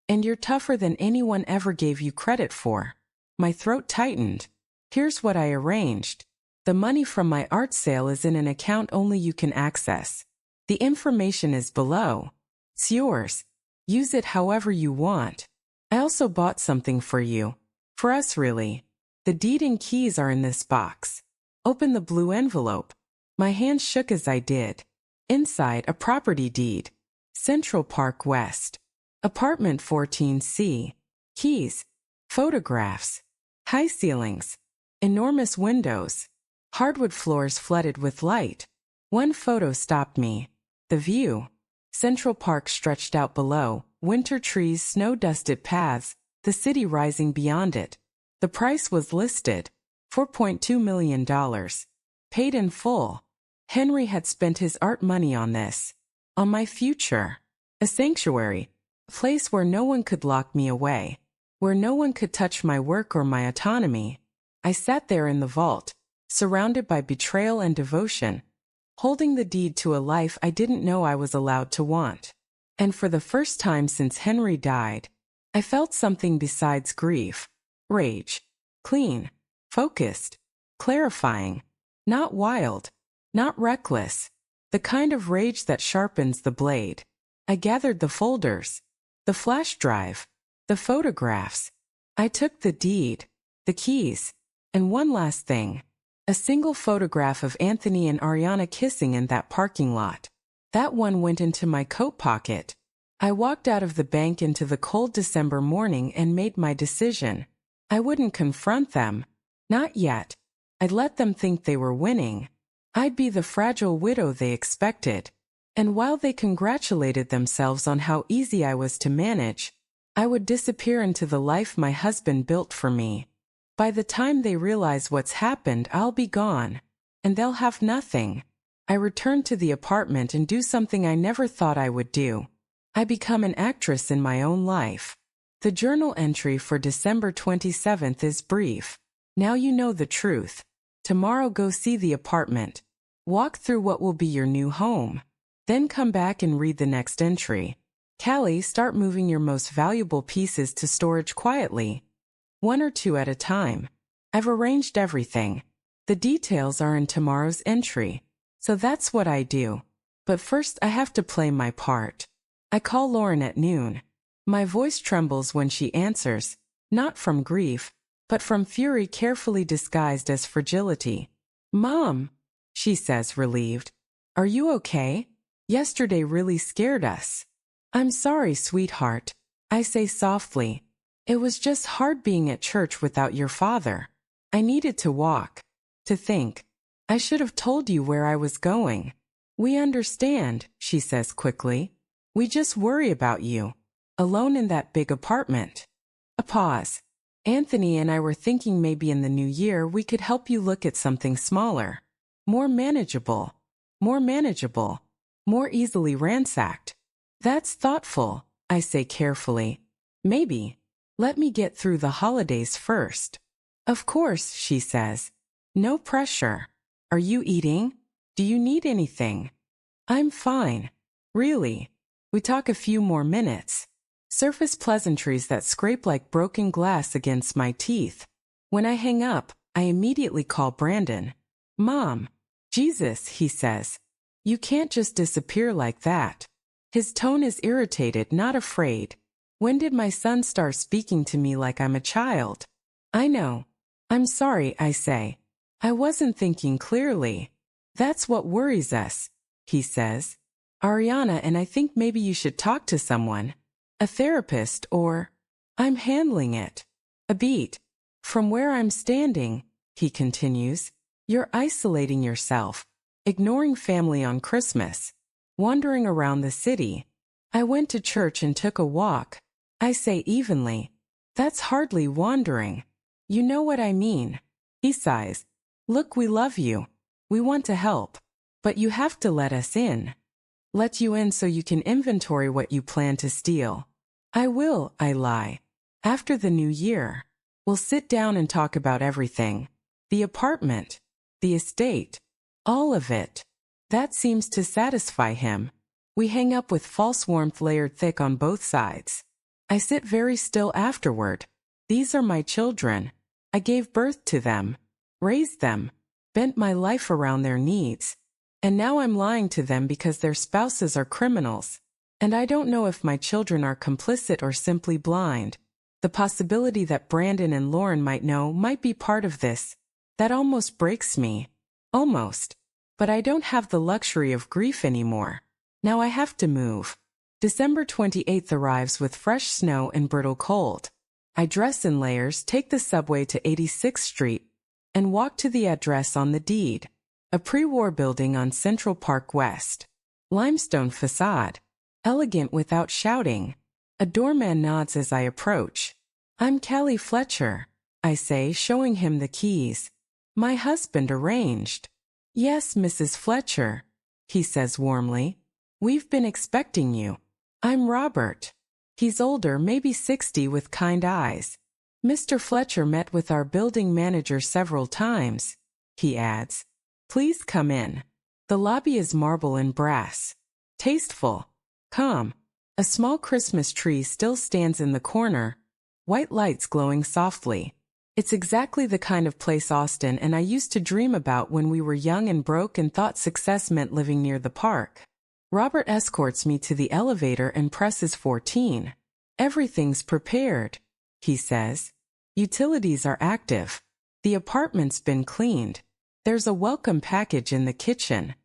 and you're tougher than anyone ever gave you credit for." My throat tightened. "Here's what I arranged. The money from my art sale is in an account only you can access. The information is below. It's yours. Use it however you want. I also bought something for you. For us, really. The deed and keys are in this box. Open the blue envelope." My hand shook as I did. Inside, a property deed. Central Park West. Apartment 14C. Keys. Photographs. High ceilings. Enormous windows. Hardwood floors flooded with light. One photo stopped me. The view. Central Park stretched out below, winter trees, snow-dusted paths, the city rising beyond it. The price was listed. $4.2 million. Paid in full. Henry had spent his art money on this. On my future. A sanctuary. A place where no one could lock me away. Where no one could touch my work or my autonomy. I sat there in the vault, surrounded by betrayal and devotion, holding the deed to a life I didn't know I was allowed to want. And for the first time since Henry died, I felt something besides grief. Rage. Clean. Focused. Clarifying. Not wild. Not reckless. The kind of rage that sharpens the blade. I gathered the folders. The flash drive. The photographs. I took the deed. The keys. And one last thing. A single photograph of Anthony and Ariana kissing in that parking lot. That one went into my coat pocket. I walked out of the bank into the cold December morning and made my decision. I wouldn't confront them. Not yet. I'd let them think they were winning. I'd be the fragile widow they expected. And while they congratulated themselves on how easy I was to manage, I would disappear into the life my husband built for me. By the time they realize what's happened, I'll be gone. And they'll have nothing. I return to the apartment and do something I never thought I would do. I become an actress in my own life. The journal entry for December 27th is brief. Now you know the truth. Tomorrow go see the apartment. Walk through what will be your new home. Then come back and read the next entry. Callie, start moving your most valuable pieces to storage quietly. 1 or 2 at a time. I've arranged everything. The details are in tomorrow's entry. So that's what I do. But first I have to play my part. I call Lauren at noon. My voice trembles when she answers, not from grief, but from fury carefully disguised as fragility. Mom, she says, relieved. Are you okay? Yesterday really scared us. I'm sorry, sweetheart, I say softly. It was just hard being at church without your father. I needed to walk, to think. I should have told you where I was going. We understand, she says quickly. We just worry about you, alone in that big apartment. A pause. Anthony and I were thinking maybe in the new year we could help you look at something smaller, more manageable, more easily ransacked. That's thoughtful, I say carefully. Maybe. Let me get through the holidays first. Of course, she says. No pressure. Are you eating? Do you need anything? I'm fine. Really. We talk a few more minutes. Surface pleasantries that scrape like broken glass against my teeth. When I hang up, I immediately call Brandon. Mom. Jesus, he says. You can't just disappear like that. His tone is irritated, not afraid. When did my son start speaking to me like I'm a child? I know. I'm sorry, I say. I wasn't thinking clearly. That's what worries us, he says. Ariana and I think maybe you should talk to someone. A therapist or... I'm handling it. A beat. From where I'm standing, he continues, you're isolating yourself, ignoring family on Christmas, wandering around the city. I went to church and took a walk. I say evenly. That's hardly wandering. You know what I mean. He sighs. Look, we love you. We want to help. But you have to let us in. Let you in so you can inventory what you plan to steal. I will, I lie. After the new year, we'll sit down and talk about everything. The apartment, the estate, all of it. That seems to satisfy him. We hang up with false warmth layered thick on both sides. I sit very still afterward. These are my children. I gave birth to them, raised them, bent my life around their needs. And now I'm lying to them because their spouses are criminals. And I don't know if my children are complicit or simply blind. The possibility that Brandon and Lauren might know might be part of this. That almost breaks me. Almost. But I don't have the luxury of grief anymore. Now I have to move. December 28th arrives with fresh snow and brittle cold. I dress in layers, take the subway to 86th Street, and walk to the address on the deed. A pre-war building on Central Park West. Limestone facade. Elegant without shouting. A doorman nods as I approach. "I'm Callie Fletcher," I say, showing him the keys. "My husband arranged." "Yes, Mrs. Fletcher," he says warmly. "We've been expecting you." "I'm Robert." He's older, maybe 60, with kind eyes. "Mr. Fletcher met with our building manager several times," he adds. "Please come in." The lobby is marble and brass. Tasteful. Calm. A small Christmas tree still stands in the corner, white lights glowing softly. It's exactly the kind of place Austin and I used to dream about when we were young and broke and thought success meant living near the park. Robert escorts me to the elevator and presses 14. "Everything's prepared," he says. "Utilities are active. The apartment's been cleaned. There's a welcome package in the kitchen."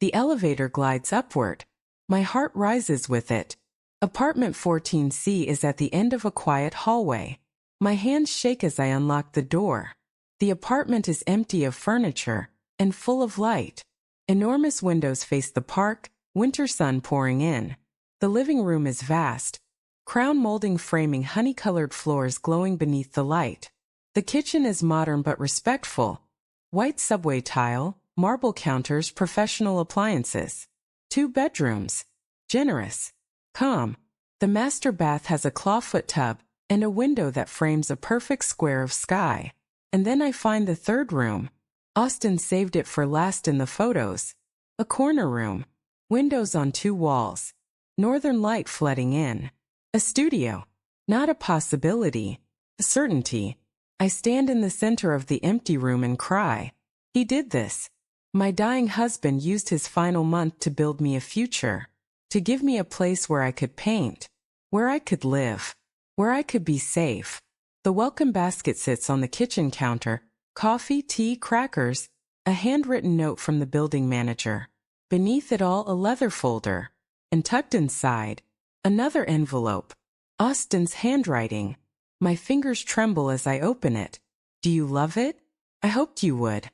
The elevator glides upward. My heart rises with it. Apartment 14C is at the end of a quiet hallway. My hands shake as I unlock the door. The apartment is empty of furniture and full of light. Enormous windows face the park, winter sun pouring in. The living room is vast. Crown molding framing honey-colored floors glowing beneath the light. The kitchen is modern but respectful. White subway tile, marble counters, professional appliances. 2 bedrooms. Generous. Calm. The master bath has a clawfoot tub and a window that frames a perfect square of sky. And then I find the third room. Austin saved it for last in the photos. A corner room. Windows on 2 walls. Northern light flooding in. A studio. Not a possibility. A certainty. I stand in the center of the empty room and cry. He did this. My dying husband used his final month to build me a future. To give me a place where I could paint. Where I could live. Where I could be safe. The welcome basket sits on the kitchen counter. Coffee, tea, crackers. A handwritten note from the building manager. Beneath it all, a leather folder. And tucked inside, another envelope. Austin's handwriting. My fingers tremble as I open it. "Do you love it? I hoped you would.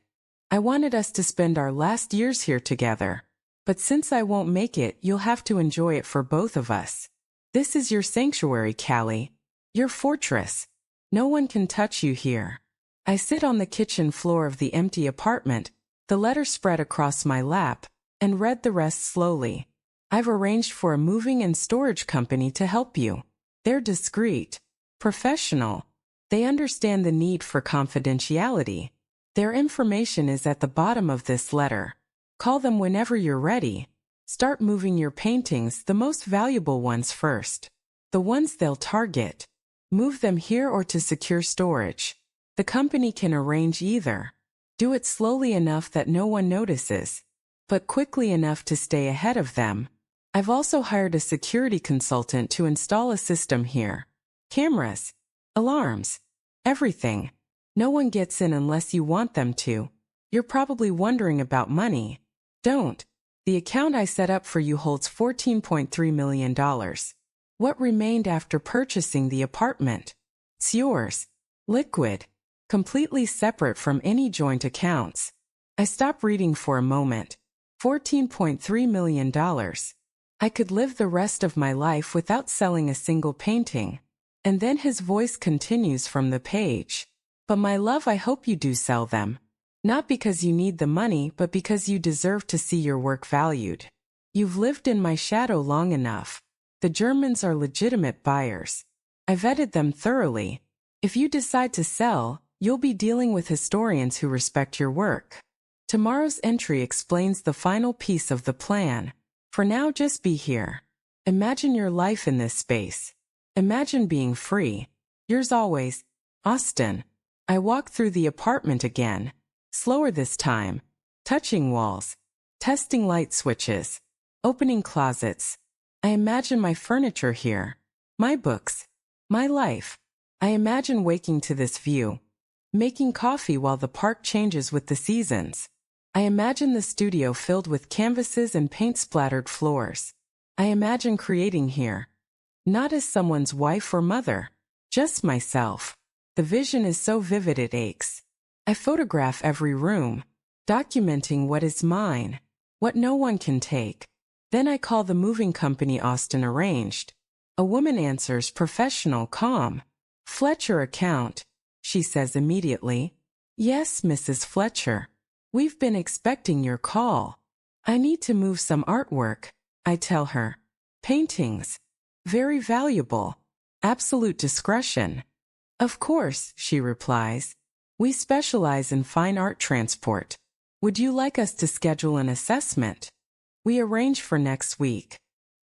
I wanted us to spend our last years here together. But since I won't make it, you'll have to enjoy it for both of us. This is your sanctuary, Callie. Your fortress. No one can touch you here." I sit on the kitchen floor of the empty apartment, the letter spread across my lap, and read the rest slowly. "I've arranged for a moving and storage company to help you. They're discreet. Professional. They understand the need for confidentiality. Their information is at the bottom of this letter. Call them whenever you're ready. Start moving your paintings, the most valuable ones first. The ones they'll target. Move them here or to secure storage. The company can arrange either. Do it slowly enough that no one notices, but quickly enough to stay ahead of them. I've also hired a security consultant to install a system here. Cameras. Alarms. Everything. No one gets in unless you want them to. You're probably wondering about money. Don't. The account I set up for you holds $14.3 million. What remained after purchasing the apartment? It's yours. Liquid. Completely separate from any joint accounts. I stop reading for a moment. $14.3 million. I could live the rest of my life without selling a single painting. And then his voice continues from the page. "But my love, I hope you do sell them. Not because you need the money, but because you deserve to see your work valued. You've lived in my shadow long enough. The Germans are legitimate buyers. I vetted them thoroughly. If you decide to sell, you'll be dealing with historians who respect your work." Tomorrow's entry explains the final piece of the plan. For now, just be here. Imagine your life in this space. Imagine being free. Yours always, Austin. I walk through the apartment again. Slower this time. Touching walls. Testing light switches. Opening closets. I imagine my furniture here. My books. My life. I imagine waking to this view. Making coffee while the park changes with the seasons. I imagine the studio filled with canvases and paint-splattered floors. I imagine creating here. Not as someone's wife or mother, just myself. The vision is so vivid it aches. I photograph every room, documenting what is mine, what no one can take. Then I call the moving company Austin arranged. A woman answers, professional, calm. Fletcher account, she says immediately. Yes, Mrs. Fletcher. We've been expecting your call. I need to move some artwork, I tell her. Paintings. Very valuable. Absolute discretion. Of course, she replies. We specialize in fine art transport. Would you like us to schedule an assessment? We arrange for next week.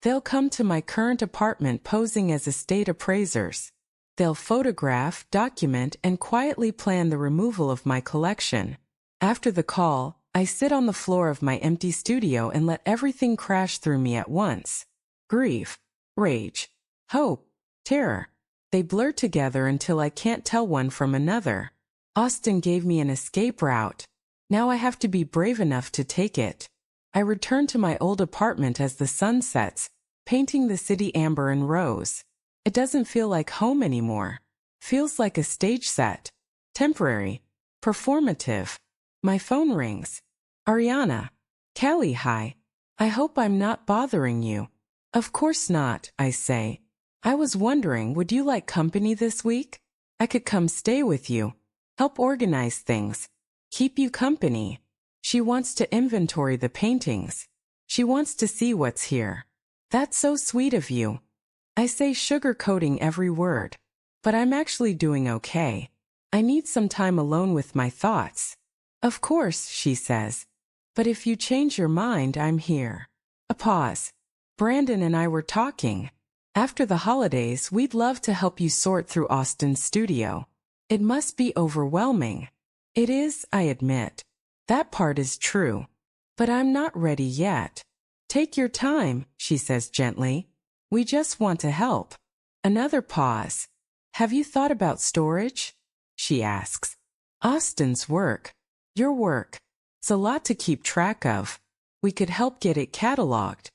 They'll come to my current apartment posing as estate appraisers. They'll photograph, document, and quietly plan the removal of my collection. After the call, I sit on the floor of my empty studio and let everything crash through me at once. Grief, rage, hope, terror. They blur together until I can't tell one from another. Austin gave me an escape route. Now I have to be brave enough to take it. I return to my old apartment as the sun sets, painting the city amber and rose. It doesn't feel like home anymore. Feels like a stage set. Temporary. Performative. My phone rings. Ariana. Callie, hi. I hope I'm not bothering you. Of course not, I say. I was wondering, would you like company this week? I could come stay with you. Help organize things. Keep you company. She wants to inventory the paintings. She wants to see what's here. That's so sweet of you. I say, sugarcoating every word. But I'm actually doing okay. I need some time alone with my thoughts. Of course, she says. But if you change your mind, I'm here. A pause. Brandon and I were talking. After the holidays, we'd love to help you sort through Austin's studio. It must be overwhelming. It is, I admit. That part is true. But I'm not ready yet. Take your time, she says gently. We just want to help. Another pause. Have you thought about storage? She asks. Austin's work. Your work. It's a lot to keep track of. We could help get it cataloged.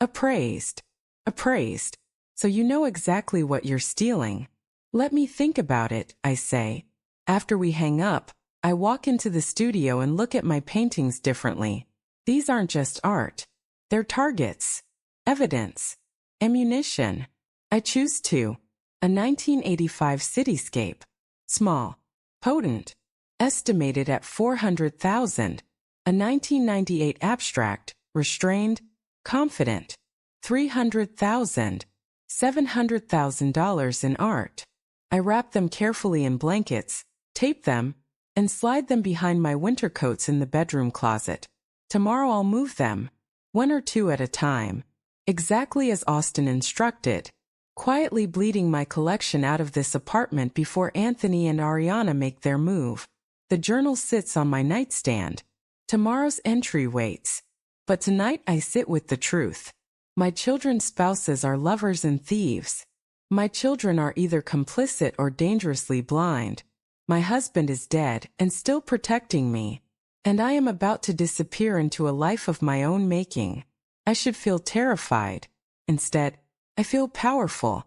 Appraised. Appraised. So you know exactly what you're stealing. Let me think about it, I say. After we hang up, I walk into the studio and look at my paintings differently. These aren't just art. They're targets. Evidence. Ammunition. I choose two. A 1985 cityscape. Small. Potent. Estimated at 400,000. A 1998 abstract. Restrained. Confident. 300,000. $700,000 in art. I wrap them carefully in blankets, tape them, and slide them behind my winter coats in the bedroom closet. Tomorrow I'll move them, one or two at a time, exactly as Austin instructed, quietly bleeding my collection out of this apartment before Anthony and Ariana make their move. The journal sits on my nightstand. Tomorrow's entry waits. But tonight I sit with the truth. My children's spouses are lovers and thieves. My children are either complicit or dangerously blind. My husband is dead and still protecting me. And I am about to disappear into a life of my own making. I should feel terrified. Instead, I feel powerful.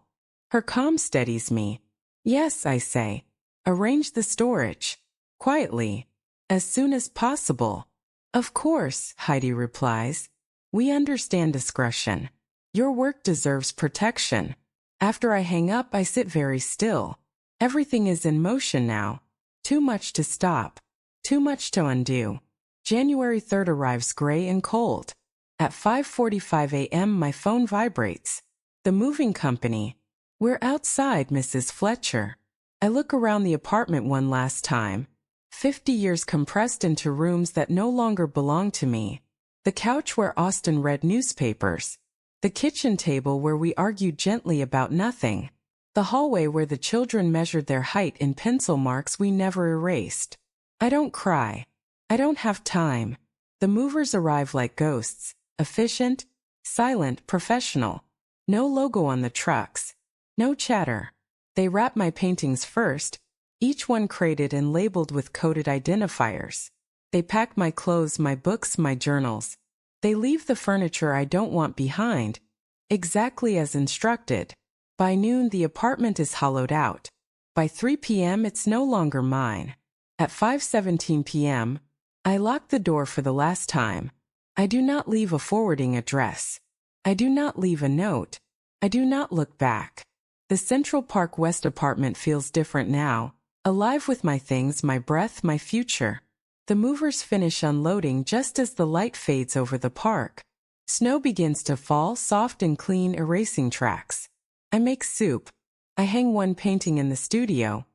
Her calm steadies me. Yes, I say. Arrange the storage. Quietly. As soon as possible. Of course, Heidi replies. We understand discretion. Your work deserves protection. After I hang up, I sit very still. Everything is in motion now. Too much to stop. Too much to undo. January 3rd arrives gray and cold. At 5:45 a.m. my phone vibrates. The moving company. We're outside, Mrs. Fletcher. I look around the apartment one last time. 50 years compressed into rooms that no longer belong to me. The couch where Austin read newspapers. The kitchen table where we argued gently about nothing. The hallway where the children measured their height in pencil marks we never erased. I don't cry. I don't have time. The movers arrive like ghosts. Efficient, silent, professional. No logo on the trucks. No chatter. They wrap my paintings first, each one crated and labeled with coded identifiers. They pack my clothes, my books, my journals. They leave the furniture I don't want behind. Exactly as instructed. By noon, the apartment is hollowed out. By 3 p.m., it's no longer mine. At 5:17 p.m., I lock the door for the last time. I do not leave a forwarding address. I do not leave a note. I do not look back. The Central Park West apartment feels different now, alive with my things, my breath, my future. The movers finish unloading just as the light fades over the park. Snow begins to fall, soft and clean, erasing tracks. I make soup. I hang one painting in the studio.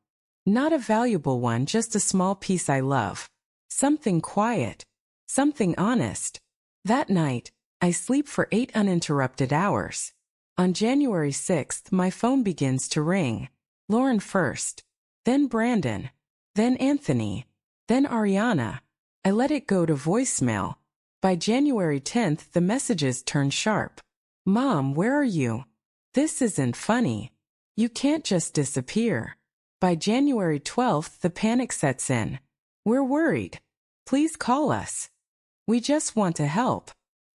Not a valuable one, just a small piece I love. Something quiet. Something honest. That night, I sleep for 8 uninterrupted hours. On January 6th, my phone begins to ring. Lauren first. Then Brandon. Then Anthony. Then Ariana. I let it go to voicemail. By January 10th, the messages turn sharp. Mom, where are you? This isn't funny. You can't just disappear. By January 12th, the panic sets in. We're worried. Please call us. We just want to help.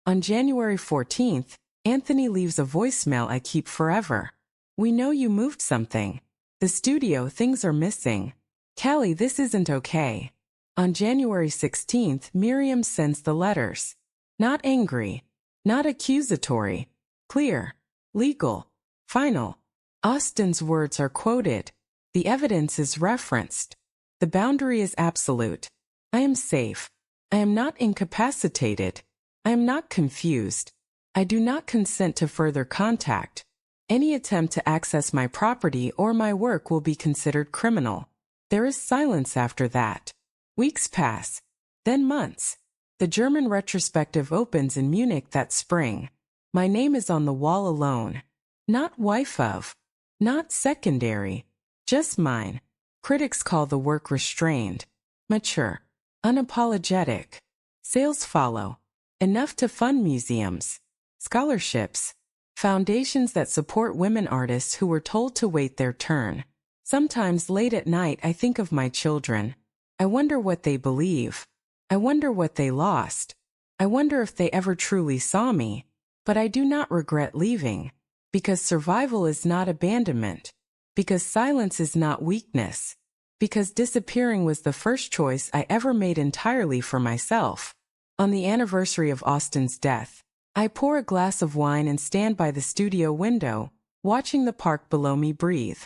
On January 14th, Anthony leaves a voicemail I keep forever. We know you moved something. The studio, things are missing. Callie, this isn't okay. On January 16th, Miriam sends the letters. Not angry. Not accusatory. Clear. Legal. Final. Austin's words are quoted. The evidence is referenced. The boundary is absolute. I am safe. I am not incapacitated. I am not confused. I do not consent to further contact. Any attempt to access my property or my work will be considered criminal. There is silence after that. Weeks pass. Then months. The German retrospective opens in Munich that spring. My name is on the wall alone. Not wife of. Not secondary. Just mine. Critics call the work restrained. Mature. Unapologetic. Sales follow. Enough to fund museums. Scholarships. Foundations that support women artists who were told to wait their turn. Sometimes late at night I think of my children. I wonder what they believe. I wonder what they lost. I wonder if they ever truly saw me. But I do not regret leaving. Because survival is not abandonment. Because silence is not weakness. Because disappearing was the first choice I ever made entirely for myself. On the anniversary of Austin's death, I pour a glass of wine and stand by the studio window, watching the park below me breathe.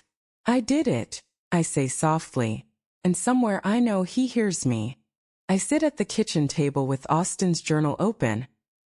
I did it, I say softly, and somewhere I know he hears me. I sit at the kitchen table with Austin's journal open,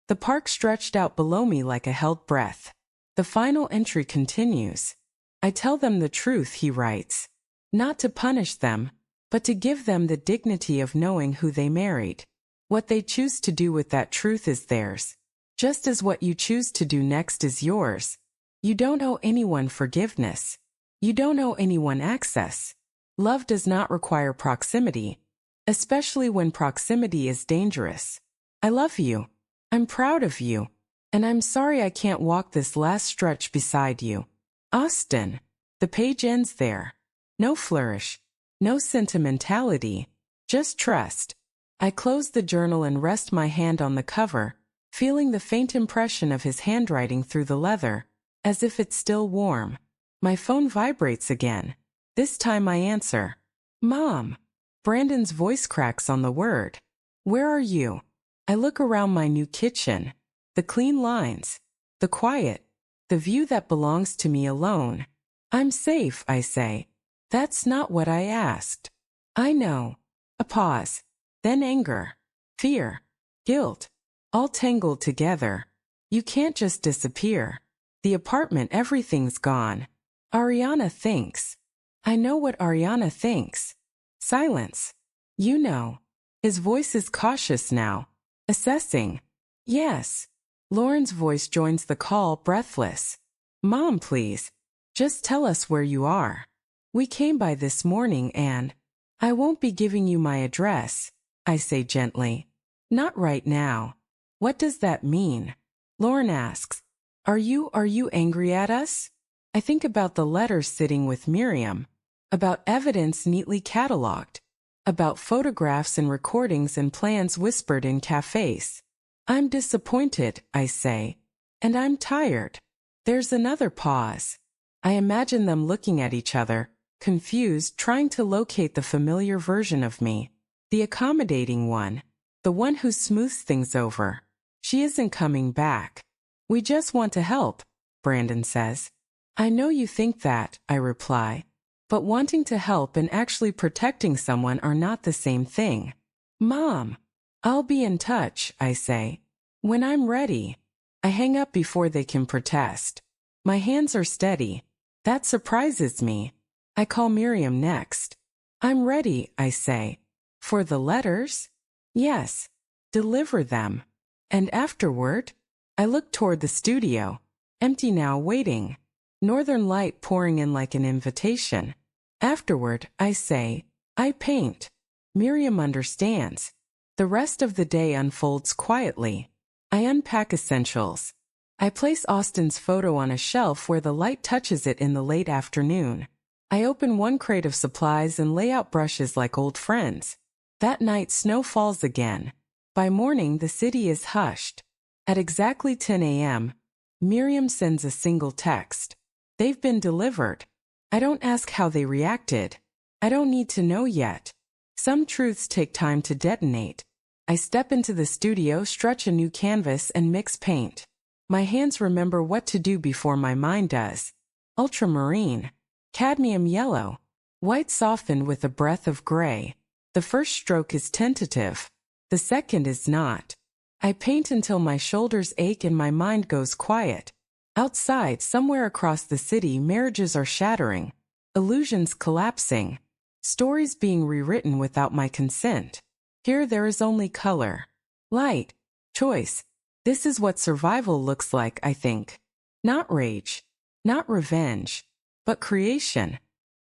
the park stretched out below me like a held breath. The final entry continues. I tell them the truth, he writes. Not to punish them, but to give them the dignity of knowing who they married. What they choose to do with that truth is theirs. Just as what you choose to do next is yours. You don't owe anyone forgiveness. You don't owe anyone access. Love does not require proximity, especially when proximity is dangerous. I love you. I'm proud of you. And I'm sorry I can't walk this last stretch beside you. Austin. The page ends there. No flourish. No sentimentality. Just trust. I close the journal and rest my hand on the cover, feeling the faint impression of his handwriting through the leather, as if it's still warm. My phone vibrates again. This time I answer. Mom. Brandon's voice cracks on the word. Where are you? I look around my new kitchen. The clean lines. The quiet. The view that belongs to me alone. I'm safe, I say. That's not what I asked. I know. A pause. Then anger. Fear. Guilt. All tangled together. You can't just disappear. The apartment, everything's gone. Ariana thinks. I know what Ariana thinks. Silence. You know. His voice is cautious now. Assessing. Yes. Lauren's voice joins the call, breathless. Mom, please. Just tell us where you are. We came by this morning and I won't be giving you my address, I say gently. Not right now. What does that mean? Lauren asks. Are you angry at us? I think about the letters sitting with Miriam, about evidence neatly catalogued, about photographs and recordings and plans whispered in cafes. I'm disappointed, I say, and I'm tired. There's another pause. I imagine them looking at each other, confused, trying to locate the familiar version of me. The accommodating one. The one who smooths things over. She isn't coming back. We just want to help, Brandon says. I know you think that, I reply. But wanting to help and actually protecting someone are not the same thing. Mom, I'll be in touch, I say. When I'm ready. I hang up before they can protest. My hands are steady. That surprises me. I call Miriam next. I'm ready, I say. For the letters? Yes. Deliver them. And afterward? I look toward the studio. Empty now, waiting. Northern light pouring in like an invitation. Afterward, I say, I paint. Miriam understands. The rest of the day unfolds quietly. I unpack essentials. I place Austin's photo on a shelf where the light touches it in the late afternoon. I open one crate of supplies and lay out brushes like old friends. That night, snow falls again. By morning, the city is hushed. At exactly 10 a.m., Miriam sends a single text. They've been delivered. I don't ask how they reacted. I don't need to know yet. Some truths take time to detonate. I step into the studio, stretch a new canvas, and mix paint. My hands remember what to do before my mind does. Ultramarine. Cadmium yellow. White softened with a breath of gray. The first stroke is tentative. The second is not. I paint until my shoulders ache and my mind goes quiet. Outside, somewhere across the city, marriages are shattering. Illusions collapsing. Stories being rewritten without my consent. Here there is only color. Light. Choice. This is what survival looks like, I think. Not rage. Not revenge. But creation.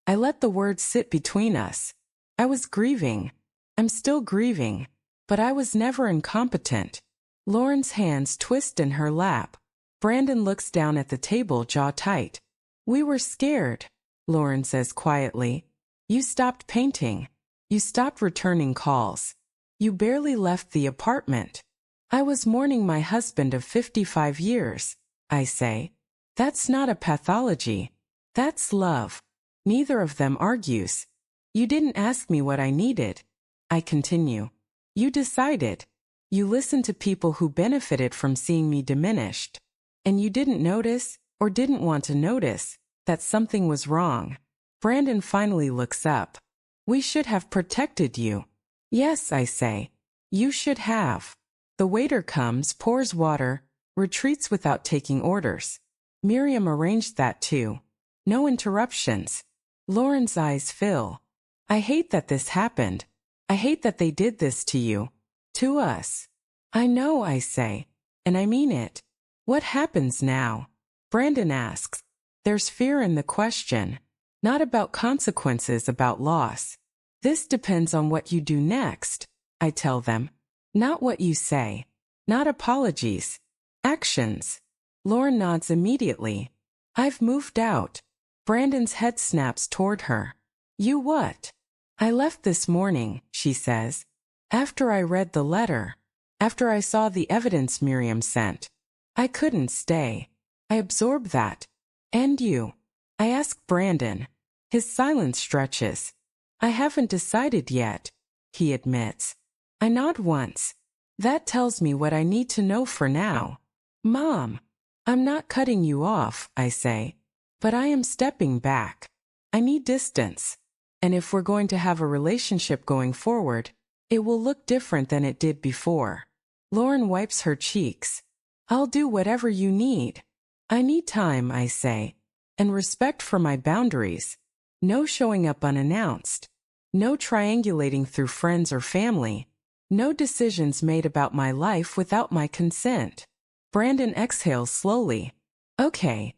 I let the words sit between us. I was grieving. I'm still grieving. But I was never incompetent. Lauren's hands twist in her lap. Brandon looks down at the table, jaw tight. We were scared, Lauren says quietly. You stopped painting. You stopped returning calls. You barely left the apartment. I was mourning my husband of 55 years, I say. That's not a pathology. That's love. Neither of them argues. You didn't ask me what I needed. I continue. You decided. You listened to people who benefited from seeing me diminished. And you didn't notice, or didn't want to notice, that something was wrong. Brandon finally looks up. We should have protected you. Yes, I say. You should have. The waiter comes, pours water, retreats without taking orders. Miriam arranged that too. No interruptions. Lauren's eyes fill. I hate that this happened. I hate that they did this to you. To us. I know, I say. And I mean it. What happens now? Brandon asks. There's fear in the question. Not about consequences, about loss. This depends on what you do next, I tell them. Not what you say. Not apologies. Actions. Lauren nods immediately. I've moved out. Brandon's head snaps toward her. You what? I left this morning, she says. After I read the letter. After I saw the evidence Miriam sent. I couldn't stay. I absorbed that. And you? I ask Brandon. His silence stretches. I haven't decided yet, he admits. I nod once. That tells me what I need to know for now. Mom, I'm not cutting you off, I say. But I am stepping back. I need distance. And if we're going to have a relationship going forward, it will look different than it did before. Lauren wipes her cheeks. I'll do whatever you need. I need time, I say. And respect for my boundaries. No showing up unannounced. No triangulating through friends or family. No decisions made about my life without my consent. Brandon exhales slowly. Okay.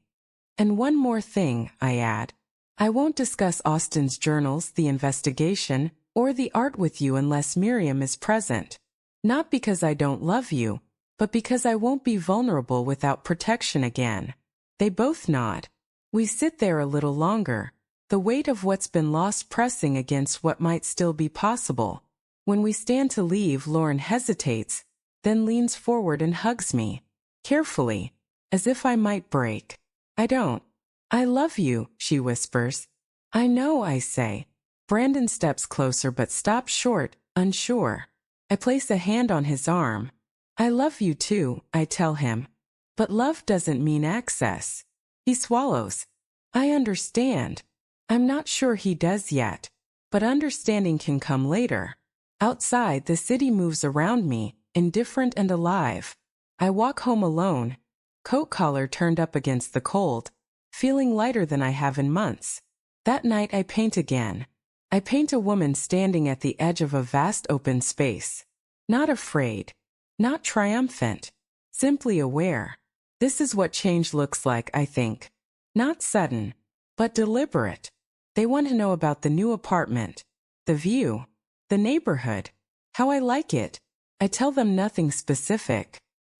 And one more thing, I add. I won't discuss Austin's journals, the investigation, or the art with you unless Miriam is present. Not because I don't love you, but because I won't be vulnerable without protection again. They both nod. We sit there a little longer, the weight of what's been lost pressing against what might still be possible. When we stand to leave, Lauren hesitates, then leans forward and hugs me, carefully, as if I might break. I don't. I love you, she whispers. I know, I say. Brandon steps closer but stops short, unsure. I place a hand on his arm. I love you too, I tell him. But love doesn't mean access. He swallows. I understand. I'm not sure he does yet, but understanding can come later. Outside, the city moves around me, indifferent and alive. I walk home alone, coat collar turned up against the cold, feeling lighter than I have in months. That night I paint again. I paint a woman standing at the edge of a vast open space. Not afraid. Not triumphant. Simply aware. This is what change looks like, I think. Not sudden, but deliberate. They want to know about the new apartment, the view, the neighborhood, how I like it. I tell them nothing specific.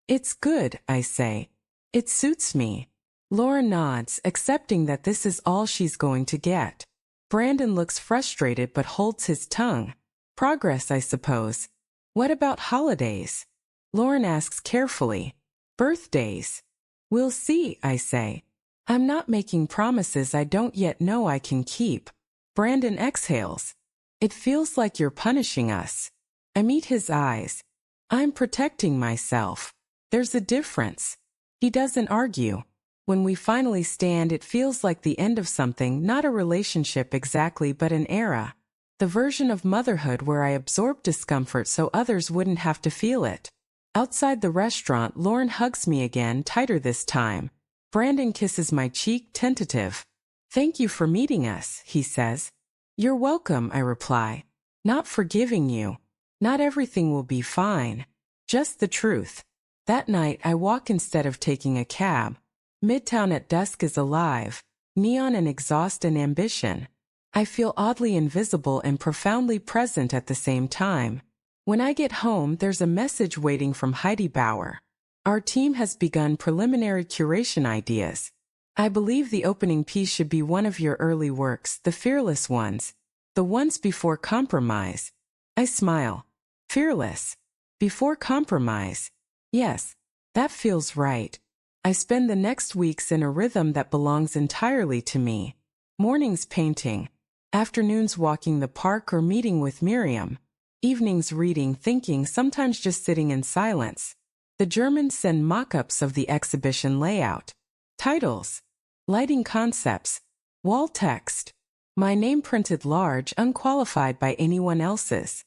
It's good, I say. It suits me. Laura nods, accepting that this is all she's going to get. Brandon looks frustrated but holds his tongue. Progress, I suppose. What about holidays? Lauren asks carefully. Birthdays. We'll see, I say. I'm not making promises I don't yet know I can keep. Brandon exhales. It feels like you're punishing us. I meet his eyes. I'm protecting myself. There's a difference. He doesn't argue. When we finally stand, it feels like the end of something, not a relationship exactly, but an era. The version of motherhood where I absorb discomfort so others wouldn't have to feel it. Outside the restaurant, Lauren hugs me again, tighter this time. Brandon kisses my cheek, tentative. Thank you for meeting us, he says. You're welcome, I reply. Not forgiving you. Not everything will be fine. Just the truth. That night, I walk instead of taking a cab. Midtown at dusk is alive. Neon and exhaust and ambition. I feel oddly invisible and profoundly present at the same time. When I get home, there's a message waiting from Heidi Bauer. Our team has begun preliminary curation ideas. I believe the opening piece should be one of your early works, the fearless ones, the ones before compromise. I smile. Fearless. Before compromise. Yes, that feels right. I spend the next weeks in a rhythm that belongs entirely to me. Mornings painting. Afternoons walking the park or meeting with Miriam. Evenings reading, thinking, sometimes just sitting in silence. The Germans send mock-ups of the exhibition layout. Titles. Lighting concepts. Wall text. My name printed large, unqualified by anyone else's.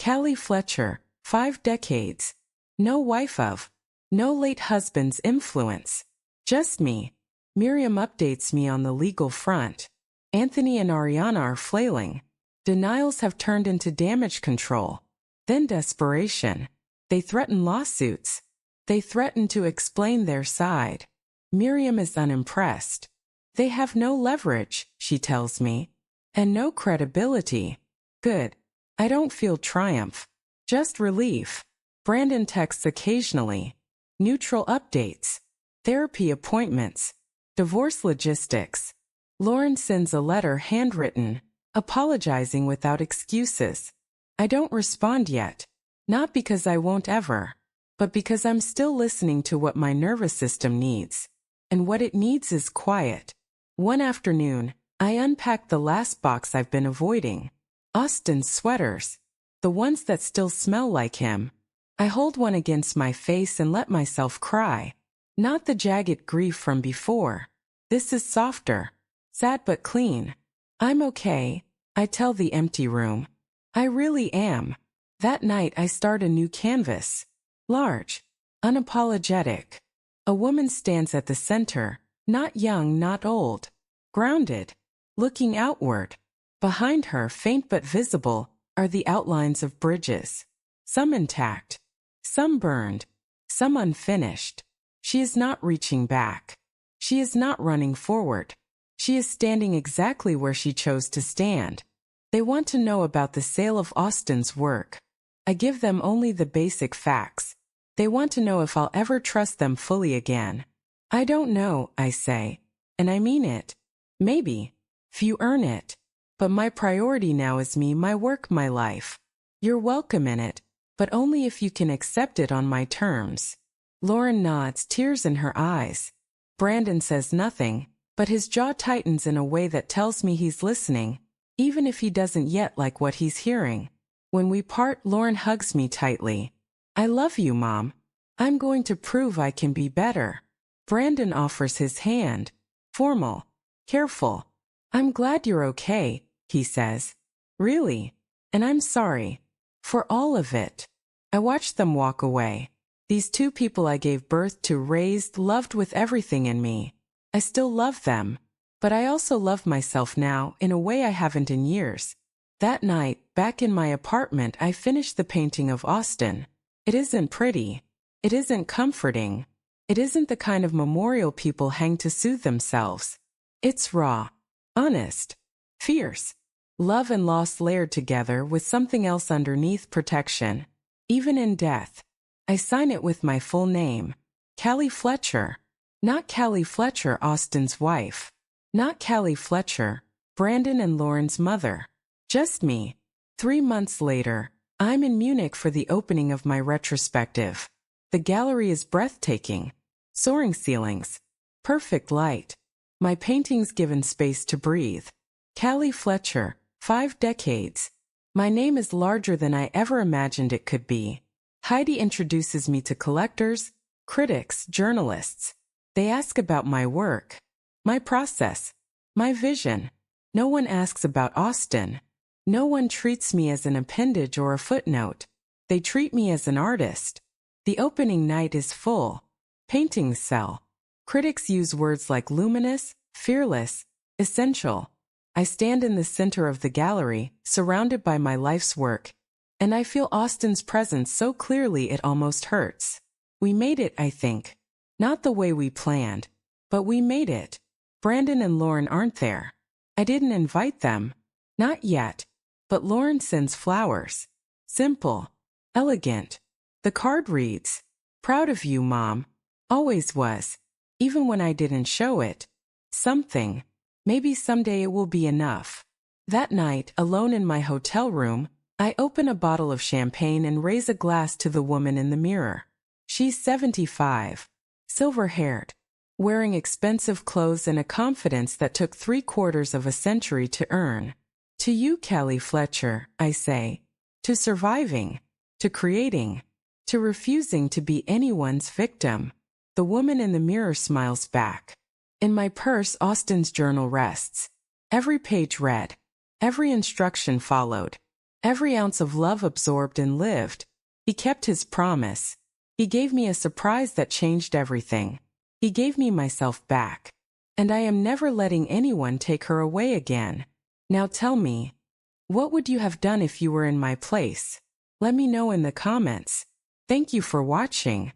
Callie Fletcher, 5 decades. No wife of. No late husband's influence. Just me. Miriam updates me on the legal front. Anthony and Ariana are flailing. Denials have turned into damage control. Then desperation. They threaten lawsuits. They threaten to explain their side. Miriam is unimpressed. They have no leverage, she tells me. And no credibility. Good. I don't feel triumph. Just relief. Brandon texts occasionally. Neutral updates. Therapy appointments. Divorce logistics. Lauren sends a letter handwritten, apologizing without excuses. I don't respond yet. Not because I won't ever, but because I'm still listening to what my nervous system needs. And what it needs is quiet. One afternoon, I unpacked the last box I've been avoiding. Austin's sweaters. The ones that still smell like him. I hold one against my face and let myself cry. Not the jagged grief from before. This is softer. Sad but clean. I'm okay, I tell the empty room. I really am. That night I start a new canvas. Large. Unapologetic. A woman stands at the center, not young, not old. Grounded. Looking outward. Behind her, faint but visible, are the outlines of bridges. Some intact. Some burned. Some unfinished. She is not reaching back. She is not running forward. She is standing exactly where she chose to stand. They want to know about the sale of Austin's work. I give them only the basic facts. They want to know if I'll ever trust them fully again. I don't know, I say. And I mean it. Maybe. If you earn it. But my priority now is me, my work, my life. You're welcome in it, but only if you can accept it on my terms. Lauren nods, tears in her eyes. Brandon says nothing, but his jaw tightens in a way that tells me he's listening, even if he doesn't yet like what he's hearing. When we part, Lauren hugs me tightly. I love you, Mom. I'm going to prove I can be better. Brandon offers his hand. Formal. Careful. I'm glad you're okay, he says. Really? And I'm sorry. For all of it. I watch them walk away. These two people I gave birth to, raised, loved with everything in me. I still love them. But I also love myself now in a way I haven't in years. That night, back in my apartment, I finished the painting of Austin. It isn't pretty. It isn't comforting. It isn't the kind of memorial people hang to soothe themselves. It's raw, honest, fierce. Love and loss layered together with something else underneath: protection. Even in death. I sign it with my full name. Callie Fletcher. Not Callie Fletcher, Austin's wife. Not Callie Fletcher, Brandon and Lauren's mother. Just me. 3 months later, I'm in Munich for the opening of my retrospective. The gallery is breathtaking. Soaring ceilings. Perfect light. My paintings given space to breathe. Callie Fletcher, 5 decades. My name is larger than I ever imagined it could be. Heidi introduces me to collectors, critics, journalists. They ask about my work, my process, my vision. No one asks about Austin. No one treats me as an appendage or a footnote. They treat me as an artist. The opening night is full. Paintings sell. Critics use words like luminous, fearless, essential. I stand in the center of the gallery, surrounded by my life's work, and I feel Austin's presence so clearly it almost hurts. We made it, I think. Not the way we planned, but we made it. Brandon and Lauren aren't there. I didn't invite them. Not yet. But Lauren sends flowers. Simple. Elegant. The card reads, "Proud of you, Mom. Always was. Even when I didn't show it. Something. Maybe someday it will be enough." That night, alone in my hotel room, I open a bottle of champagne and raise a glass to the woman in the mirror. She's 75. Silver-haired. Wearing expensive clothes and a confidence that took 3/4 of a century to earn. To you, Callie Fletcher, I say. To surviving. To creating. To refusing to be anyone's victim. The woman in the mirror smiles back. In my purse, Austin's journal rests. Every page read. Every instruction followed. Every ounce of love absorbed and lived. He kept his promise. He gave me a surprise that changed everything. He gave me myself back. And I am never letting anyone take her away again. Now tell me, what would you have done if you were in my place? Let me know in the comments. Thank you for watching.